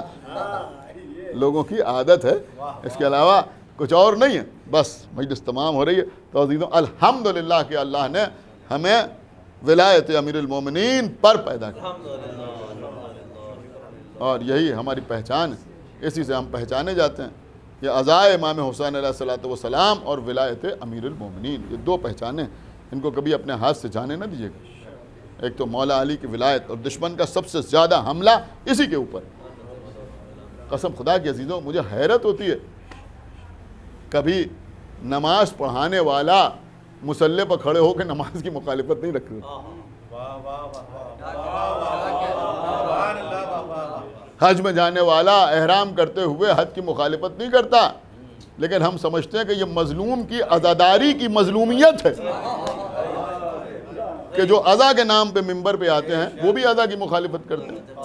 لوگوں کی عادت ہے، اس کے علاوہ کچھ اور نہیں ہے. بس مجلس تمام ہو رہی ہے. تو عزیزوں الحمدللہ کہ اللہ نے ہمیں ولایت امیر المومنین پر پیدا کیا، اور یہی ہماری پہچان ہے، اسی سے ہم پہچانے جاتے ہیں. یہ عزائے امام حسین علیہ الصلوۃ والسلام اور ولایت امیر المومنین، یہ دو پہچانیں، ان کو کبھی اپنے ہاتھ سے جانے نہ دیجیے گا. ایک تو مولا علی کی ولایت، اور دشمن کا سب سے زیادہ حملہ اسی کے اوپر. قسم خدا کی عزیزوں مجھے حیرت ہوتی ہے، کبھی نماز پڑھانے والا مصلی پر کھڑے ہو کے نماز کی مخالفت نہیں رکھ رہا، حج میں جانے والا احرام کرتے ہوئے حج کی مخالفت نہیں کرتا، لیکن ہم سمجھتے ہیں کہ یہ مظلوم کی عزاداری کی مظلومیت ہے کہ جو عزا کے نام پہ ممبر پہ آتے ہیں وہ بھی عزا کی مخالفت کرتے ہیں.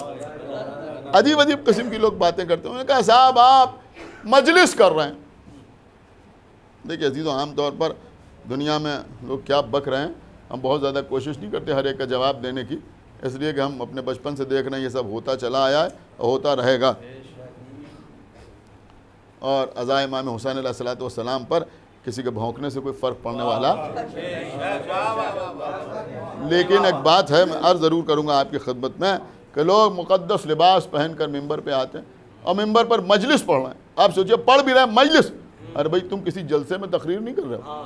عجیب عجیب قسم کی لوگ باتیں کرتے ہیں. انہوں نے کہا صاحب آپ مجلس کر رہے ہیں. دیکھیں عزیزوں عام طور پر دنیا میں لوگ کیا بک رہے ہیں، ہم بہت زیادہ کوشش نہیں کرتے ہر ایک کا جواب دینے کی، اس لیے کہ ہم اپنے بچپن سے دیکھ رہے ہیں یہ سب ہوتا چلا آیا ہے اور ہوتا رہے گا. اور عزائے امام حسین علیہ الصلوۃ والسلام پر کسی کے بھونکنے سے کوئی فرق پڑنے والا. لیکن ایک بات ہے میں عرض ضرور کروں گا آپ کی خدمت میں کہ لوگ مقدس لباس پہن کر ممبر پہ آتے ہیں اور ممبر پر مجلس پڑھ رہے ہیں. آپ سوچئے پڑھ بھی رہے ہیں مجلس، ارے بھائی تم کسی جلسے میں تقریر نہیں کر رہے ہو،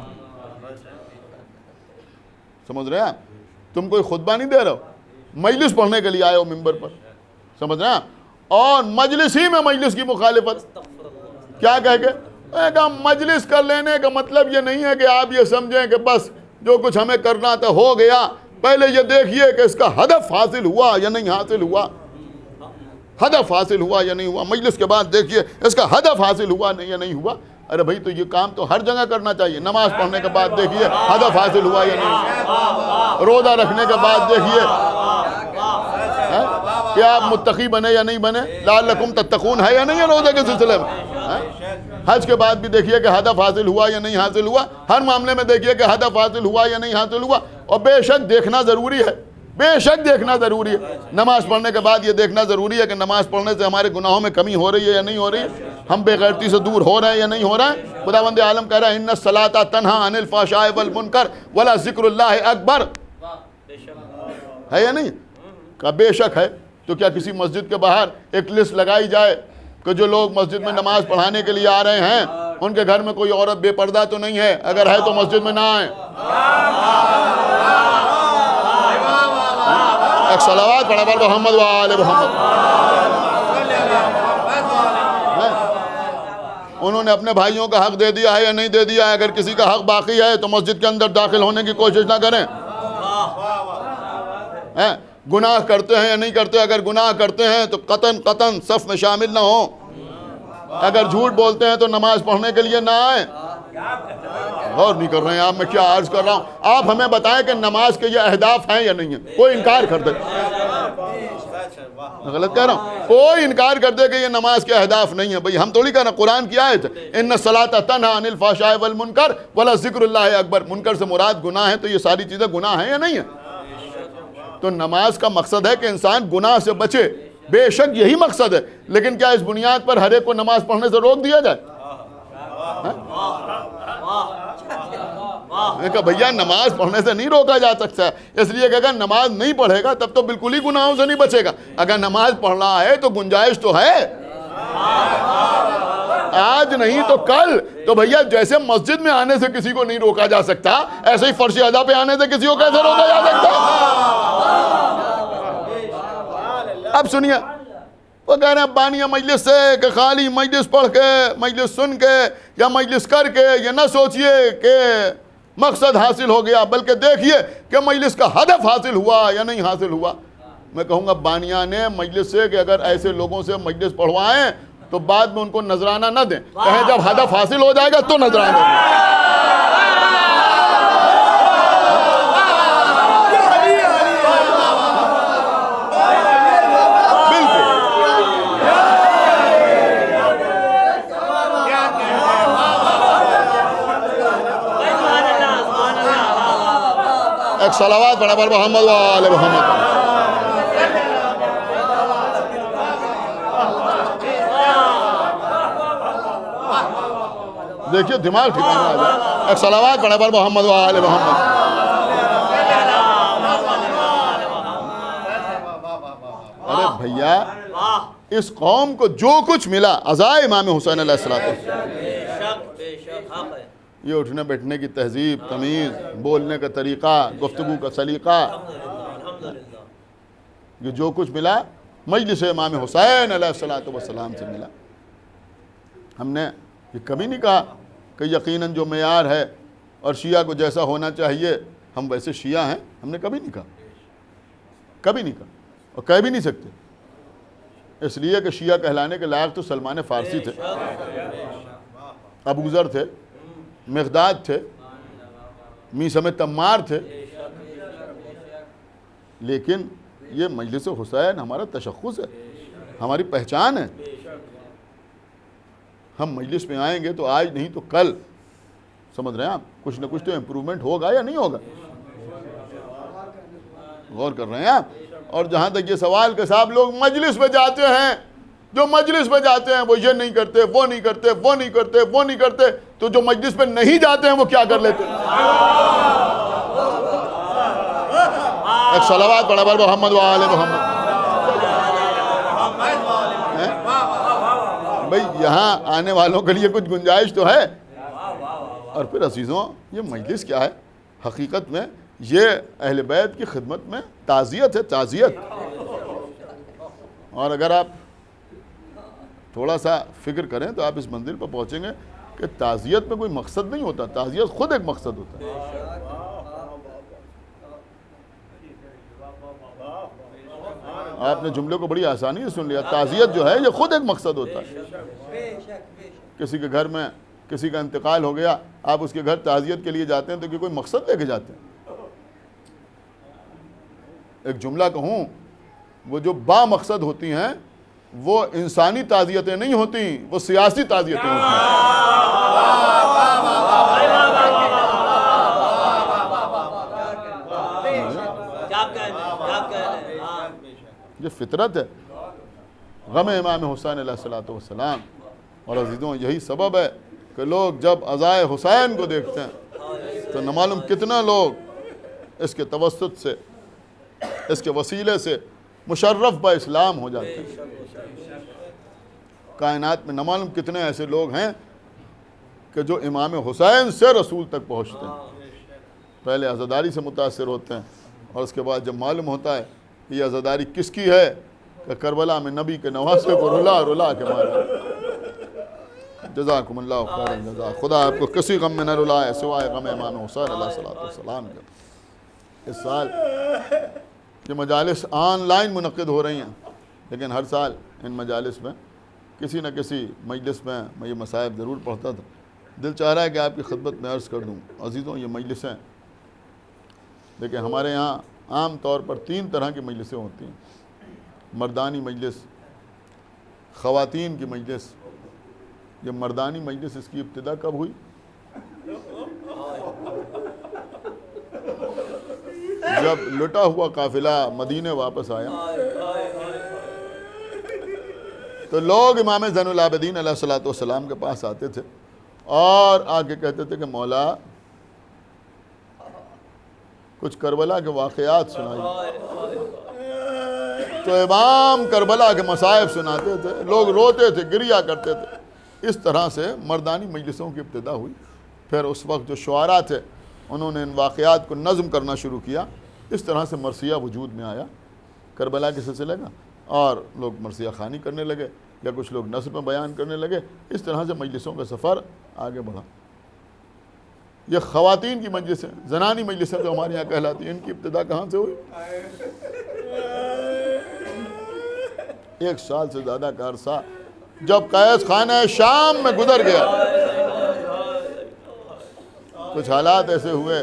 سمجھ رہے ہیں؟ تم کوئی خطبہ نہیں دے رہے ہو، مجلس پڑھنے کے لیے آئے ہو ممبر پر، سمجھ رہے ہیں؟ اور مجلس ہی میں مجلس کی مخالفت کیا کہہ کے کہا مجلس کر لینے کا مطلب یہ نہیں ہے کہ آپ یہ سمجھیں کہ بس جو کچھ ہمیں کرنا تھا ہو گیا. پہلے یہ دیکھیے کہ اس کا ہدف حاصل ہوا یا نہیں حاصل ہوا، ہدف حاصل ہوا یا نہیں ہوا. مجلس کے بعد دیکھیے اس کا ہدف حاصل ہوا یا نہیں ہوا. ارے بھائی تو یہ کام تو ہر جگہ کرنا چاہیے. نماز پڑھنے کے بعد دیکھیے ہدف حاصل ہوا یا نہیں ہوا، روزہ رکھنے کے بعد دیکھیے کہ آپ متقی بنے یا نہیں بنے، لعلکم تتقون ہے یا نہیں ہے روزے کے سلسلے میں. حج کے بعد بھی دیکھیے کہ ہدف حاصل ہوا یا نہیں حاصل ہوا. ہر معاملے میں دیکھیے کہ ہدف حاصل ہوا یا نہیں حاصل ہوا. اور بے شک دیکھنا ضروری ہے، بے شک دیکھنا ضروری ہے. نماز پڑھنے کے بعد یہ دیکھنا ضروری ہے کہ نماز پڑھنے سے ہمارے گناہوں میں کمی ہو رہی ہے یا نہیں ہو رہی ہے، ہم بے غیرتی سے دور ہو رہے ہیں یا نہیں ہو رہے ہیں. خداوند عالم کہہ رہا ہے ان الصلاۃ تنہی عن الفحشاء والمنکر ولذکر اللہ اکبر. ہے یا نہیں؟ کہ بے شک ہے. تو کیا کسی مسجد کے باہر ایک لسٹ لگائی جائے کہ جو لوگ مسجد میں نماز پڑھانے کے لیے آ رہے ہیں ان کے گھر میں کوئی عورت بے پردہ تو نہیں ہے؟ اگر ہے تو مسجد میں نہ آئیں. ایک صلوات پڑھا پر محمد و آل محمد. انہوں نے اپنے بھائیوں کا حق دے دیا ہے یا نہیں دے دیا ہے؟ اگر کسی کا حق باقی ہے تو مسجد کے اندر داخل ہونے کی کوشش نہ کریں. گناہ کرتے ہیں یا نہیں کرتے؟ اگر گناہ کرتے ہیں تو قطعاً صف میں شامل نہ ہوں. اگر جھوٹ بولتے ہیں تو نماز پڑھنے کے لیے نہ آئیں. غور نہیں کر رہے ہیں آپ، میں کیا عرض کر رہا ہوں. آپ ہمیں بتائیں کہ نماز کے یہ اہداف ہیں یا نہیں ہیں. کوئی انکار کر دے، غلط کہہ رہا ہوں، کوئی انکار کر دے کہ یہ نماز کے اہداف نہیں ہیں. بھئی ہم تھوڑی کہہ رہے ہیں، قرآن کی آیت ہے ان الصلاۃ تنہی عن الفحشاء والمنکر ولذکر اللہ اکبر. منکر سے مراد گناہ ہے، تو یہ ساری چیزیں گناہ ہیں یا نہیں ہیں؟ تو نماز کا مقصد ہے کہ انسان گناہ سے بچے، بے شک یہی مقصد ہے. لیکن کیا اس بنیاد پر ہر ایک کو نماز پڑھنے سے روک دیا جائے؟ میں کہا بھیا نماز پڑھنے سے نہیں روکا جا سکتا ہے، اس لیے کہ اگر نماز نہیں پڑھے گا تب تو بالکل ہی گناہوں سے نہیں بچے گا. اگر نماز پڑھنا ہے تو گنجائش تو ہے، آج نہیں تو کل. تو بھیا جیسے مسجد میں آنے سے کسی کو نہیں روکا جا سکتا، ایسے ہی فرش ادا پہ آنے سے کسی کو کیسے روکا جا سکتا؟ اب سنیے، وہ کہہ رہے ہیں بانیہ مجلس سے کہ خالی مجلس پڑھ کے، مجلس سن کے یا مجلس کر کے یہ نہ سوچئے کہ مقصد حاصل ہو گیا، بلکہ دیکھیے کہ مجلس کا ہدف حاصل ہوا یا نہیں حاصل ہوا. میں کہوں گا بانیہ نے مجلس سے کہ اگر ایسے لوگوں سے مجلس پڑھوائیں تو بعد میں ان کو نذرانہ نہ دیں، کہیں جب ہدف حاصل ہو جائے گا تو نذرانہ دیں. ایک صلوات پڑھا پر محمد و آل محمد. دیکھیے دماغ ٹھکانا آ جائے. ایک صلوات پڑھا پر محمد و آل محمد. ارے بھیا اس قوم کو جو کچھ ملا عزائے امام حسین علیہ السلام، یہ اٹھنے بیٹھنے کی تہذیب، تمیز، بولنے کا طریقہ، گفتگو کا سلیقہ، یہ جو کچھ ملا مجلس امام حسین علیہ السلام سے ملا. ہم نے یہ کبھی نہیں کہا کہ یقیناً جو معیار ہے اور شیعہ کو جیسا ہونا چاہیے ہم ویسے شیعہ ہیں. ہم نے کبھی نہیں کہا، کبھی نہیں کہا، اور کہہ بھی نہیں سکتے. اس لیے کہ شیعہ کہلانے کے لائق تو سلمان فارسی تھے، ابو ذر تھے، مقداد تھے، میثم تمار تھے. لیکن یہ مجلس حسین ہمارا تشخص ہے، ہماری پہچان ہے. ہم مجلس میں آئیں گے تو آج نہیں تو کل، سمجھ رہے ہیں آپ، کچھ نہ کچھ تو امپرومنٹ ہوگا یا نہیں ہوگا. غور کر رہے ہیں آپ. اور جہاں تک یہ سوال کہ صاحب لوگ مجلس میں جاتے ہیں، جو مجلس میں جاتے ہیں وہ یہ نہیں کرتے، وہ نہیں کرتے، وہ نہیں کرتے، وہ نہیں کرتے، تو جو مجلس میں نہیں جاتے ہیں وہ کیا کر لیتے ہیں؟ ایک صلوات پڑھا پر محمد و آل محمد. بھئی یہاں آنے والوں کے لیے کچھ گنجائش تو ہے. اور پھر عزیزوں یہ مجلس کیا ہے؟ حقیقت میں یہ اہل بیت کی خدمت میں تعزیت ہے، تعزیت. اور اگر آپ تھوڑا سا فکر کریں تو آپ اس منزل پر پہنچیں گے کہ تعزیت میں کوئی مقصد نہیں ہوتا، تعزیت خود ایک مقصد ہوتا ہے. آپ نے جملے کو بڑی آسانی سے سن لیا. تعزیت جو ہے یہ خود ایک مقصد ہوتا ہے. کسی کے گھر میں کسی کا انتقال ہو گیا، آپ اس کے گھر تعزیت کے لیے جاتے ہیں تو کہ کوئی مقصد لے کے جاتے ہیں. ایک جملہ کہوں، وہ جو با مقصد ہوتی ہیں وہ انسانی تعزیتیں نہیں ہوتی، وہ سیاسی تعزیتیں ہوتی ہیں. یہ فطرت ہے، غم امام حسین علیہ السلام. اور عزیزوں یہی سبب ہے کہ لوگ جب عزائے حسین کو دیکھتے ہیں تو نہ معلوم کتنا لوگ اس کے توسط سے، اس کے وسیلے سے مشرف با اسلام ہو جاتے ہیں. کائنات میں نہ معلوم کتنے ایسے لوگ ہیں کہ جو امام حسین سے رسول تک پہنچتے ہیں، پہلے عزاداری سے متاثر ہوتے ہیں، اور اس کے بعد جب معلوم ہوتا ہے کہ یہ عزاداری کس کی ہے، کہ کربلا میں نبی کے نواسے کو رلا رلا کے مارا۔ جزاکم اللہ خیر جزا، خدا آپ کو کسی غم میں نہ رلائے سوائے غم امام حسین علیہ السلام کا۔ اس سال یہ مجالس آن لائن منعقد ہو رہی ہیں، لیکن ہر سال ان مجالس میں کسی نہ کسی مجلس میں میں یہ مصائب ضرور پڑھتا تھا۔ دل چاہ رہا ہے کہ آپ کی خدمت میں عرض کر دوں عزیزوں، یہ مجلسیں دیکھیں ہمارے یہاں عام طور پر 3 طرح کی مجلسیں ہوتی ہیں، مردانی مجلس، خواتین کی مجلس۔ یہ مردانی مجلس اس کی ابتدا کب ہوئی؟ جب لٹا ہوا قافلہ مدینے واپس آیا تو لوگ امام زین العابدین علیہ السلام کے پاس آتے تھے اور آ کے کہتے تھے کہ مولا کچھ کربلا کے واقعات سنائیے۔ تو امام کربلا کے مصائب سناتے تھے، لوگ روتے تھے، گریا کرتے تھے۔ اس طرح سے مردانی مجلسوں کی ابتدا ہوئی۔ پھر اس وقت جو شعراء تھے انہوں نے ان واقعات کو نظم کرنا شروع کیا۔ اس طرح سے مرثیہ وجود میں آیا کربلا کے سلسلے کا، اور لوگ مرثیہ خوانی کرنے لگے یا کچھ لوگ نثر میں بیان کرنے لگے۔ اس طرح سے مجلسوں کا سفر آگے بڑھا۔ یہ خواتین کی مجلسیں، زنانی مجلسیں جو ہمارے یہاں کہلاتی ہیں، ان کی ابتدا کہاں سے ہوئی؟ 1 سال سے زیادہ کا عرصہ جب قید خانہ شام میں گزر گیا، کچھ حالات ایسے ہوئے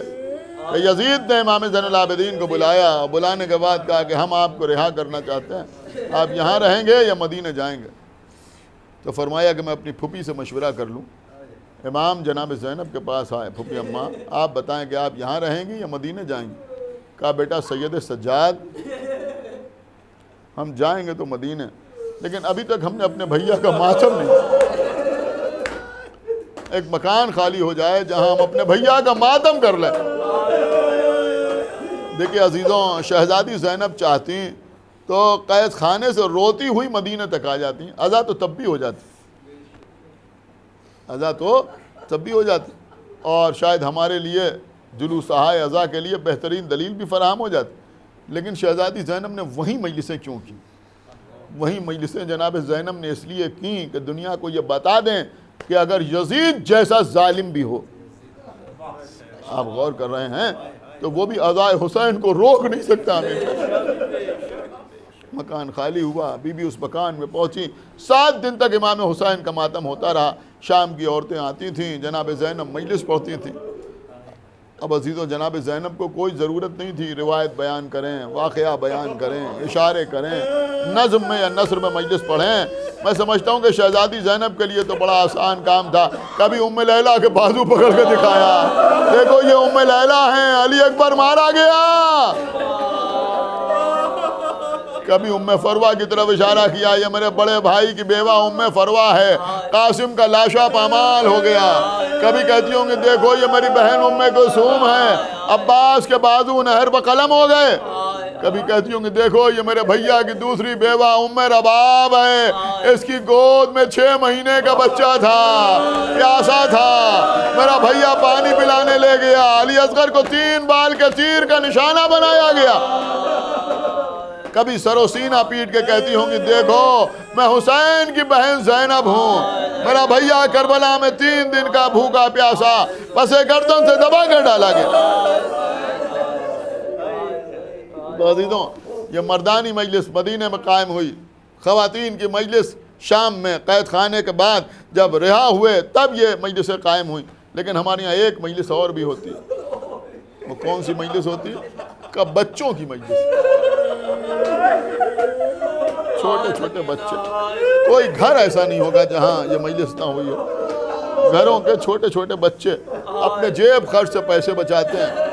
کہ یزید نے امام زین العابدین کو بلایا، اور بلانے کے بعد کہا کہ ہم آپ کو رہا کرنا چاہتے ہیں، آپ یہاں رہیں گے یا مدینے جائیں گے؟ تو فرمایا کہ میں اپنی پھوپھی سے مشورہ کر لوں۔ امام جناب زینب کے پاس آئے، پھوپھی اماں آپ بتائیں کہ آپ یہاں رہیں گی یا مدینے جائیں گی؟ کہا بیٹا سید سجاد ہم جائیں گے تو مدینے، لیکن ابھی تک ہم نے اپنے بھیا کا ماتم نہیں، ایک مکان خالی ہو جائے جہاں ہم اپنے بھیا کا ماتم کر لیں۔ دیکھیں عزیزوں، شہزادی زینب چاہتی تو قید خانے سے روتی ہوئی مدینہ تک آ جاتی، عزا تو تب بھی ہو جاتی، عزا تو تب بھی ہو جاتی، اور شاید ہمارے لیے جلوس عزا کے لیے بہترین دلیل بھی فراہم ہو جاتی۔ لیکن شہزادی زینب نے وہیں مجلسیں کیوں کی؟ وہیں مجلسیں جناب زینب نے اس لیے کی کہ دنیا کو یہ بتا دیں کہ اگر یزید جیسا ظالم بھی ہو، آپ غور کر رہے ہیں، تو وہ بھی عزائے حسین کو روک نہیں سکتا۔ مکان خالی ہوا، بی بی اس مکان میں پہنچی، 7 دن تک امام حسین کا ماتم ہوتا رہا۔ شام کی عورتیں آتی تھیں، جناب زینب مجلس پڑھتی تھیں۔ اب عزیزو جناب زینب کو کوئی ضرورت نہیں تھی روایت بیان کریں، واقعہ بیان کریں، اشارے کریں، نظم میں یا نثر میں مجلس پڑھیں۔ میں سمجھتا ہوں کہ شہزادی زینب کے لیے تو بڑا آسان کام تھا، کبھی ام لیلہ کے بازو پکڑ کے دکھایا، دیکھو یہ ام لیلہ ہیں، علی اکبر مارا گیا۔ کبھی ام فروہ کی طرف اشارہ کیا، یہ میرے بڑے بھائی کی بیوہ ام فروہ ہے، قاسم کا لاشا پامال ہو گیا۔ کبھی کہتی ہوں کہ دیکھو یہ میری بہن ام کلثوم ہے، عباس کے بازو نہر پر قلم ہو گئے۔ کبھی کہتی ہوں کہ دیکھو یہ میرے بھیا کی دوسری بیوہ ام رباب ہے، اس کی گود میں 6 مہینے کا بچہ تھا، پیاسا تھا، میرا بھیا پانی پلانے لے گیا، علی اصغر کو 3 بال کے تیر کا نشانہ بنایا گیا۔ کبھی سر و سینہ پیٹ کے کہتی ہوں کہ دیکھو میں حسین کی بہن زینب ہوں، میرا بھیا کربلا میں 3 دن کا بھوکا پیاسا پس گردن سے دبا کر ڈالا گیا۔ تو عزیزوں یہ مردانی مجلس مدینے میں قائم ہوئی، خواتین کی مجلس شام میں قید خانے کے بعد جب رہا ہوئے تب یہ مجلسیں قائم ہوئی۔ لیکن ہمارے یہاں ایک مجلس اور بھی ہوتی ہے، وہ کون سی مجلس ہوتی ہے؟ کہ بچوں کی مجلس، چھوٹے چھوٹے بچے، کوئی گھر ایسا نہیں ہوگا جہاں یہ مجلس نہ ہوئی ہو۔ گھروں کے چھوٹے چھوٹے بچے اپنے جیب خرچ سے پیسے بچاتے ہیں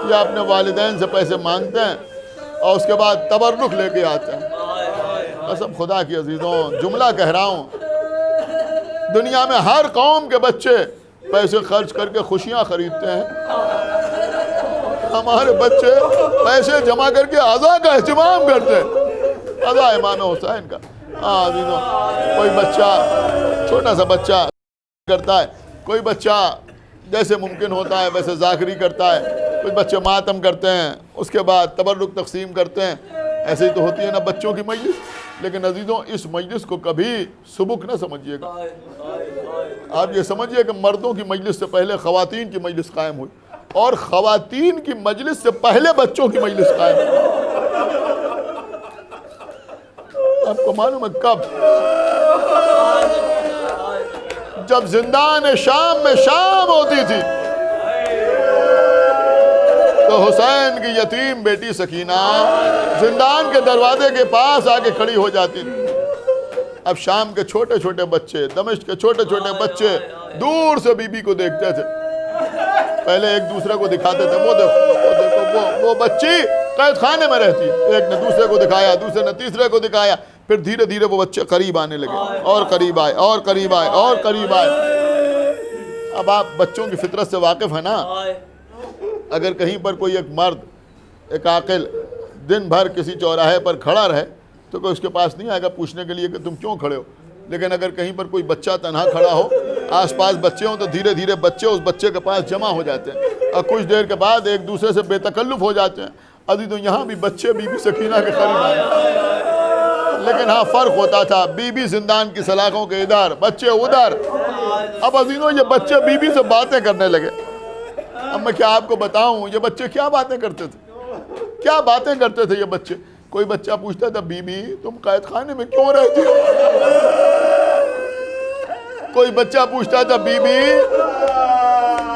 یا اپنے والدین سے پیسے مانگتے ہیں اور اس کے بعد تبرک لے کے آتے ہیں۔ قسم خدا کی عزیزوں جملہ کہہ رہا ہوں، دنیا میں ہر قوم کے بچے پیسے خرچ کر کے خوشیاں خریدتے ہیں، ہمارے بچے پیسے جمع کر کے عزا کا اہتمام کرتے ہیں، عزا امام حسین کا۔ عزیزوں کوئی بچہ چھوٹا سا بچہ کرتا ہے، کوئی بچہ جیسے ممکن ہوتا ہے ویسے ذاکری کرتا ہے، کچھ بچے ماتم کرتے ہیں، اس کے بعد تبرک تقسیم کرتے ہیں، ایسے ہی تو ہوتی ہے نا بچوں کی مجلس۔ لیکن عزیزوں اس مجلس کو کبھی سبک نہ سمجھیے گا، آپ یہ سمجھیے کہ مردوں کی مجلس سے پہلے خواتین کی مجلس قائم ہوئی، اور خواتین کی مجلس سے پہلے بچوں کی مجلس قائم ہوئی۔ آپ کو معلوم ہے کب؟ جب زندان شام میں شام ہوتی تھی تو حسین کی یتیم بیٹی سکینہ زندان کے دروازے کے پاس آ کے کھڑی ہو جاتی تھی۔ اب شام کے چھوٹے چھوٹے بچے، دمشق کے چھوٹے چھوٹے بچے دور سے بی بی کو دیکھتے تھے، پہلے ایک دوسرے کو دکھاتے تھے، وہ دیکھو وہ بچی قید خانے میں رہتی، ایک نے دوسرے کو دکھایا، دوسرے نے تیسرے کو دکھایا، پھر دھیرے دھیرے وہ بچے قریب آنے لگے، اور قریب آئے اور قریب آئے اور قریب آئے۔ اب آپ بچوں کی فطرت سے واقف ہیں نا، اگر کہیں پر کوئی ایک مرد، ایک عاقل دن بھر کسی چوراہے پر کھڑا رہے تو کوئی اس کے پاس نہیں آئے گا پوچھنے کے لیے کہ تم کیوں کھڑے ہو، لیکن اگر کہیں پر کوئی بچہ تنہا کھڑا ہو، آس پاس بچے ہوں، تو دھیرے دھیرے بچے اس بچے کے پاس جمع ہو جاتے ہیں اور کچھ دیر کے بعد ایک دوسرے سے بے تکلف ہو جاتے ہیں۔ عزیزوں یہاں بھی بچے بی بی سکینہ کے قریب آئے، لیکن ہاں فرق ہوتا تھا، بی بی زندان کی سلاخوں کے ادھر، بچے ادھر۔ اب عزیزوں یہ بچے بی بی سے باتیں کرنے لگے۔ اب میں کیا آپ کو بتاؤں یہ بچے کیا باتیں کرتے تھے، کیا باتیں کرتے تھے یہ بچے۔ کوئی بچہ پوچھتا تھا بی بی تم قید خانے میں کیوں رہتی ہو، کوئی بچہ پوچھتا تھا بی بی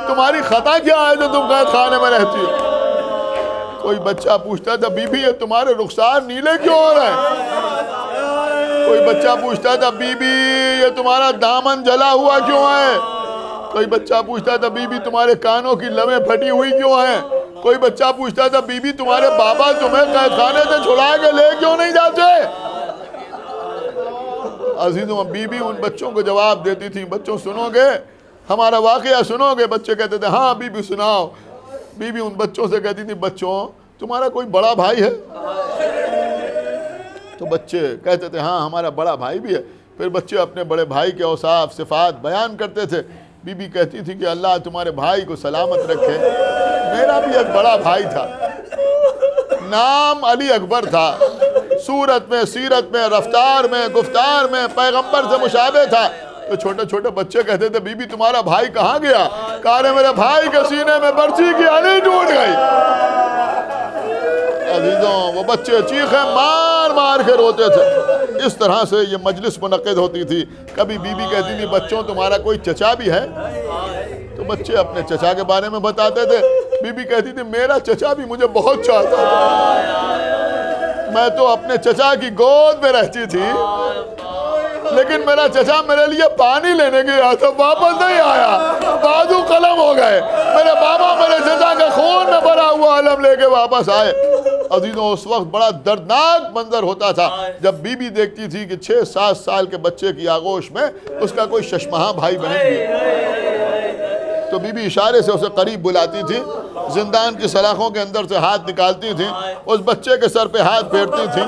تمہاری خطا کیا ہے جو تم قید خانے میں رہتی ہو، کوئی بچہ پوچھتا تھا بی بی یہ تمہارے رخسار نیلے کیوں ہو رہے ہیں، کوئی بچہ پوچھتا تھا بی بی یہ تمہارا دامن جلا ہوا کیوں ہے، کوئی بچہ پوچھتا تھا بی بی تمہارے کانوں کی لمیں پھٹی ہوئی کیوں ہیں، کوئی بچہ پوچھتا تھا بی بی تمہارے بابا تمہیں قید خانے سے چھڑا کے لے کیوں نہیں جاتے۔ عزیزوں بی بی ان بچوں کو جواب دیتی تھی، بچوں سنو گے ہمارا واقعہ، سنو گے؟ بچے کہتے تھے ہاں بی بی سناؤ۔ بی بی ان بچوں سے کہتی تھی بچوں تمہارا کوئی بڑا بھائی ہے، تو بچے کہتے تھے ہاں ہمارا بڑا بھائی بھی ہے۔ پھر بچے اپنے بڑے بھائی کے اوصاف صفات بیان کرتے تھے۔ بی بی کہتی تھی کہ اللہ تمہارے بھائی کو سلامت رکھے، میرا بھی ایک بڑا بھائی تھا، نام علی اکبر تھا، صورت میں سیرت میں رفتار میں گفتار میں پیغمبر سے مشابہ تھا۔ تو چھوٹے چھوٹے بچے کہتے تھے بی بی تمہارا بھائی کہاں گیا، کہا میرے بھائی کے سینے میں برچی کی علی ٹوٹ گئی۔ عزیزوں وہ بچے چیخیں مار مار کے روتے تھے۔ اس طرح سے یہ مجلس منعقد ہوتی تھی۔ کبھی بی بی کہتی تھی بچوں تمہارا کوئی چچا بھی ہے، تو بچے اپنے چچا کے بارے میں بتاتے تھے۔ بی بی کہتی تھی میرا چچا بھی مجھے بہت چاہتا تھا، میں تو اپنے چچا کی گود میں رہتی تھی، لیکن میرا چچا میرے لیے پانی لینے گیا تھا، واپس نہیں آیا، بازو قلم ہو گئے، میرے بابا میرے چچا کے خون میں بھرا ہوا علم لے کے واپس آئے۔ عزیزوں اس وقت بڑا دردناک منظر ہوتا تھا جب بی بی دیکھتی تھی کہ 6-7 سال کے بچے کی آغوش میں اس کا کوئی ششمہاں بھائی بہن بھی، تو بی بی اشارے سے اسے قریب بلاتی تھی، زندان کی سلاخوں کے اندر سے ہاتھ نکالتی تھی، اس بچے کے سر پہ ہاتھ پھیرتی تھی،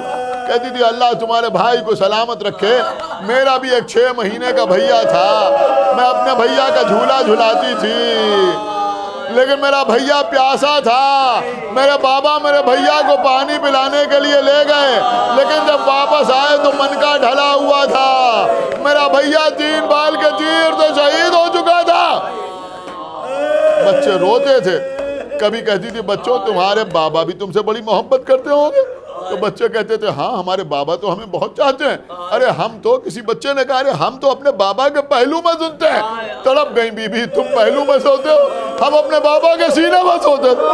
کہتی تھی اللہ تمہارے بھائی کو سلامت رکھے، میرا بھی ایک 6 مہینے کا بھیا تھا، میں اپنے بھیا کا جھولا جھلاتی تھی، لیکن میرا بھیا پیاسا تھا، میرے بابا میرے بھیا کو پانی پلانے کے لیے لے گئے، لیکن جب واپس آئے تو من کا ڈھلا ہوا تھا، میرا بھیا 3 بال کے تیر سے شہید ہو چکا تھا۔ بچے روتے تھے۔ کبھی کہتی تھی بچوں تمہارے بابا بھی تم سے بڑی محبت کرتے ہوں گے، تو بچے کہتے تھے ہاں ہمارے بابا تو ہمیں بہت چاہتے ہیں۔ ارے ہم تو، کسی بچے نے کہا ارے ہم تو اپنے بابا کے پہلو میں سنتے ہیں۔ تڑپ گئی بی بی تم پہلو میں سوتے ہو، ہم اپنے بابا کے سینے میں سوتے تھے۔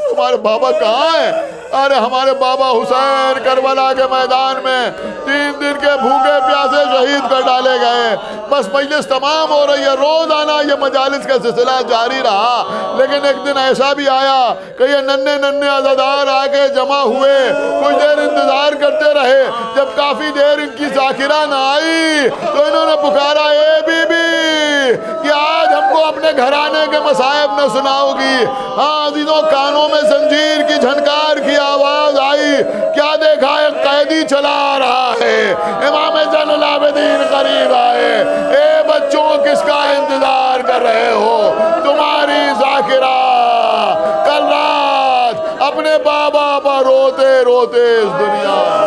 تمہارے بابا کہاں ہیں؟ ارے ہمارے بابا حسین کربلا کے میدان میں 3 دن کے بھوکے پیاسے شہید کر ڈالے گئے۔ بس مجلس تمام ہو رہی ہے، روزانہ یہ مجالس کا سلسلہ جاری رہا، لیکن ایک دن ایسا بھی آیا کہ یہ ننھے عزادار آگے جمع ہوئے، کچھ دیر انتظار کرتے رہے۔ جب کافی دیر ان کی ذاکرہ نہ آئی تو انہوں نے پکارا اے بی بی کہ آج ہم کو اپنے گھرانے کے مصائب نہ سناؤ گی۔ ہاں عزیزوں کانوں میں زنجیر کی جھنکار کی آواز آئی، کیا دیکھا ایک قیدی چلا رہا ہے، امام زین العابدین قریب آئے، اے بچوں کس کا انتظار کر رہے ہو؟ تمہاری ذاکرہ کل رات اپنے بابا پر روتے روتے اس دنیا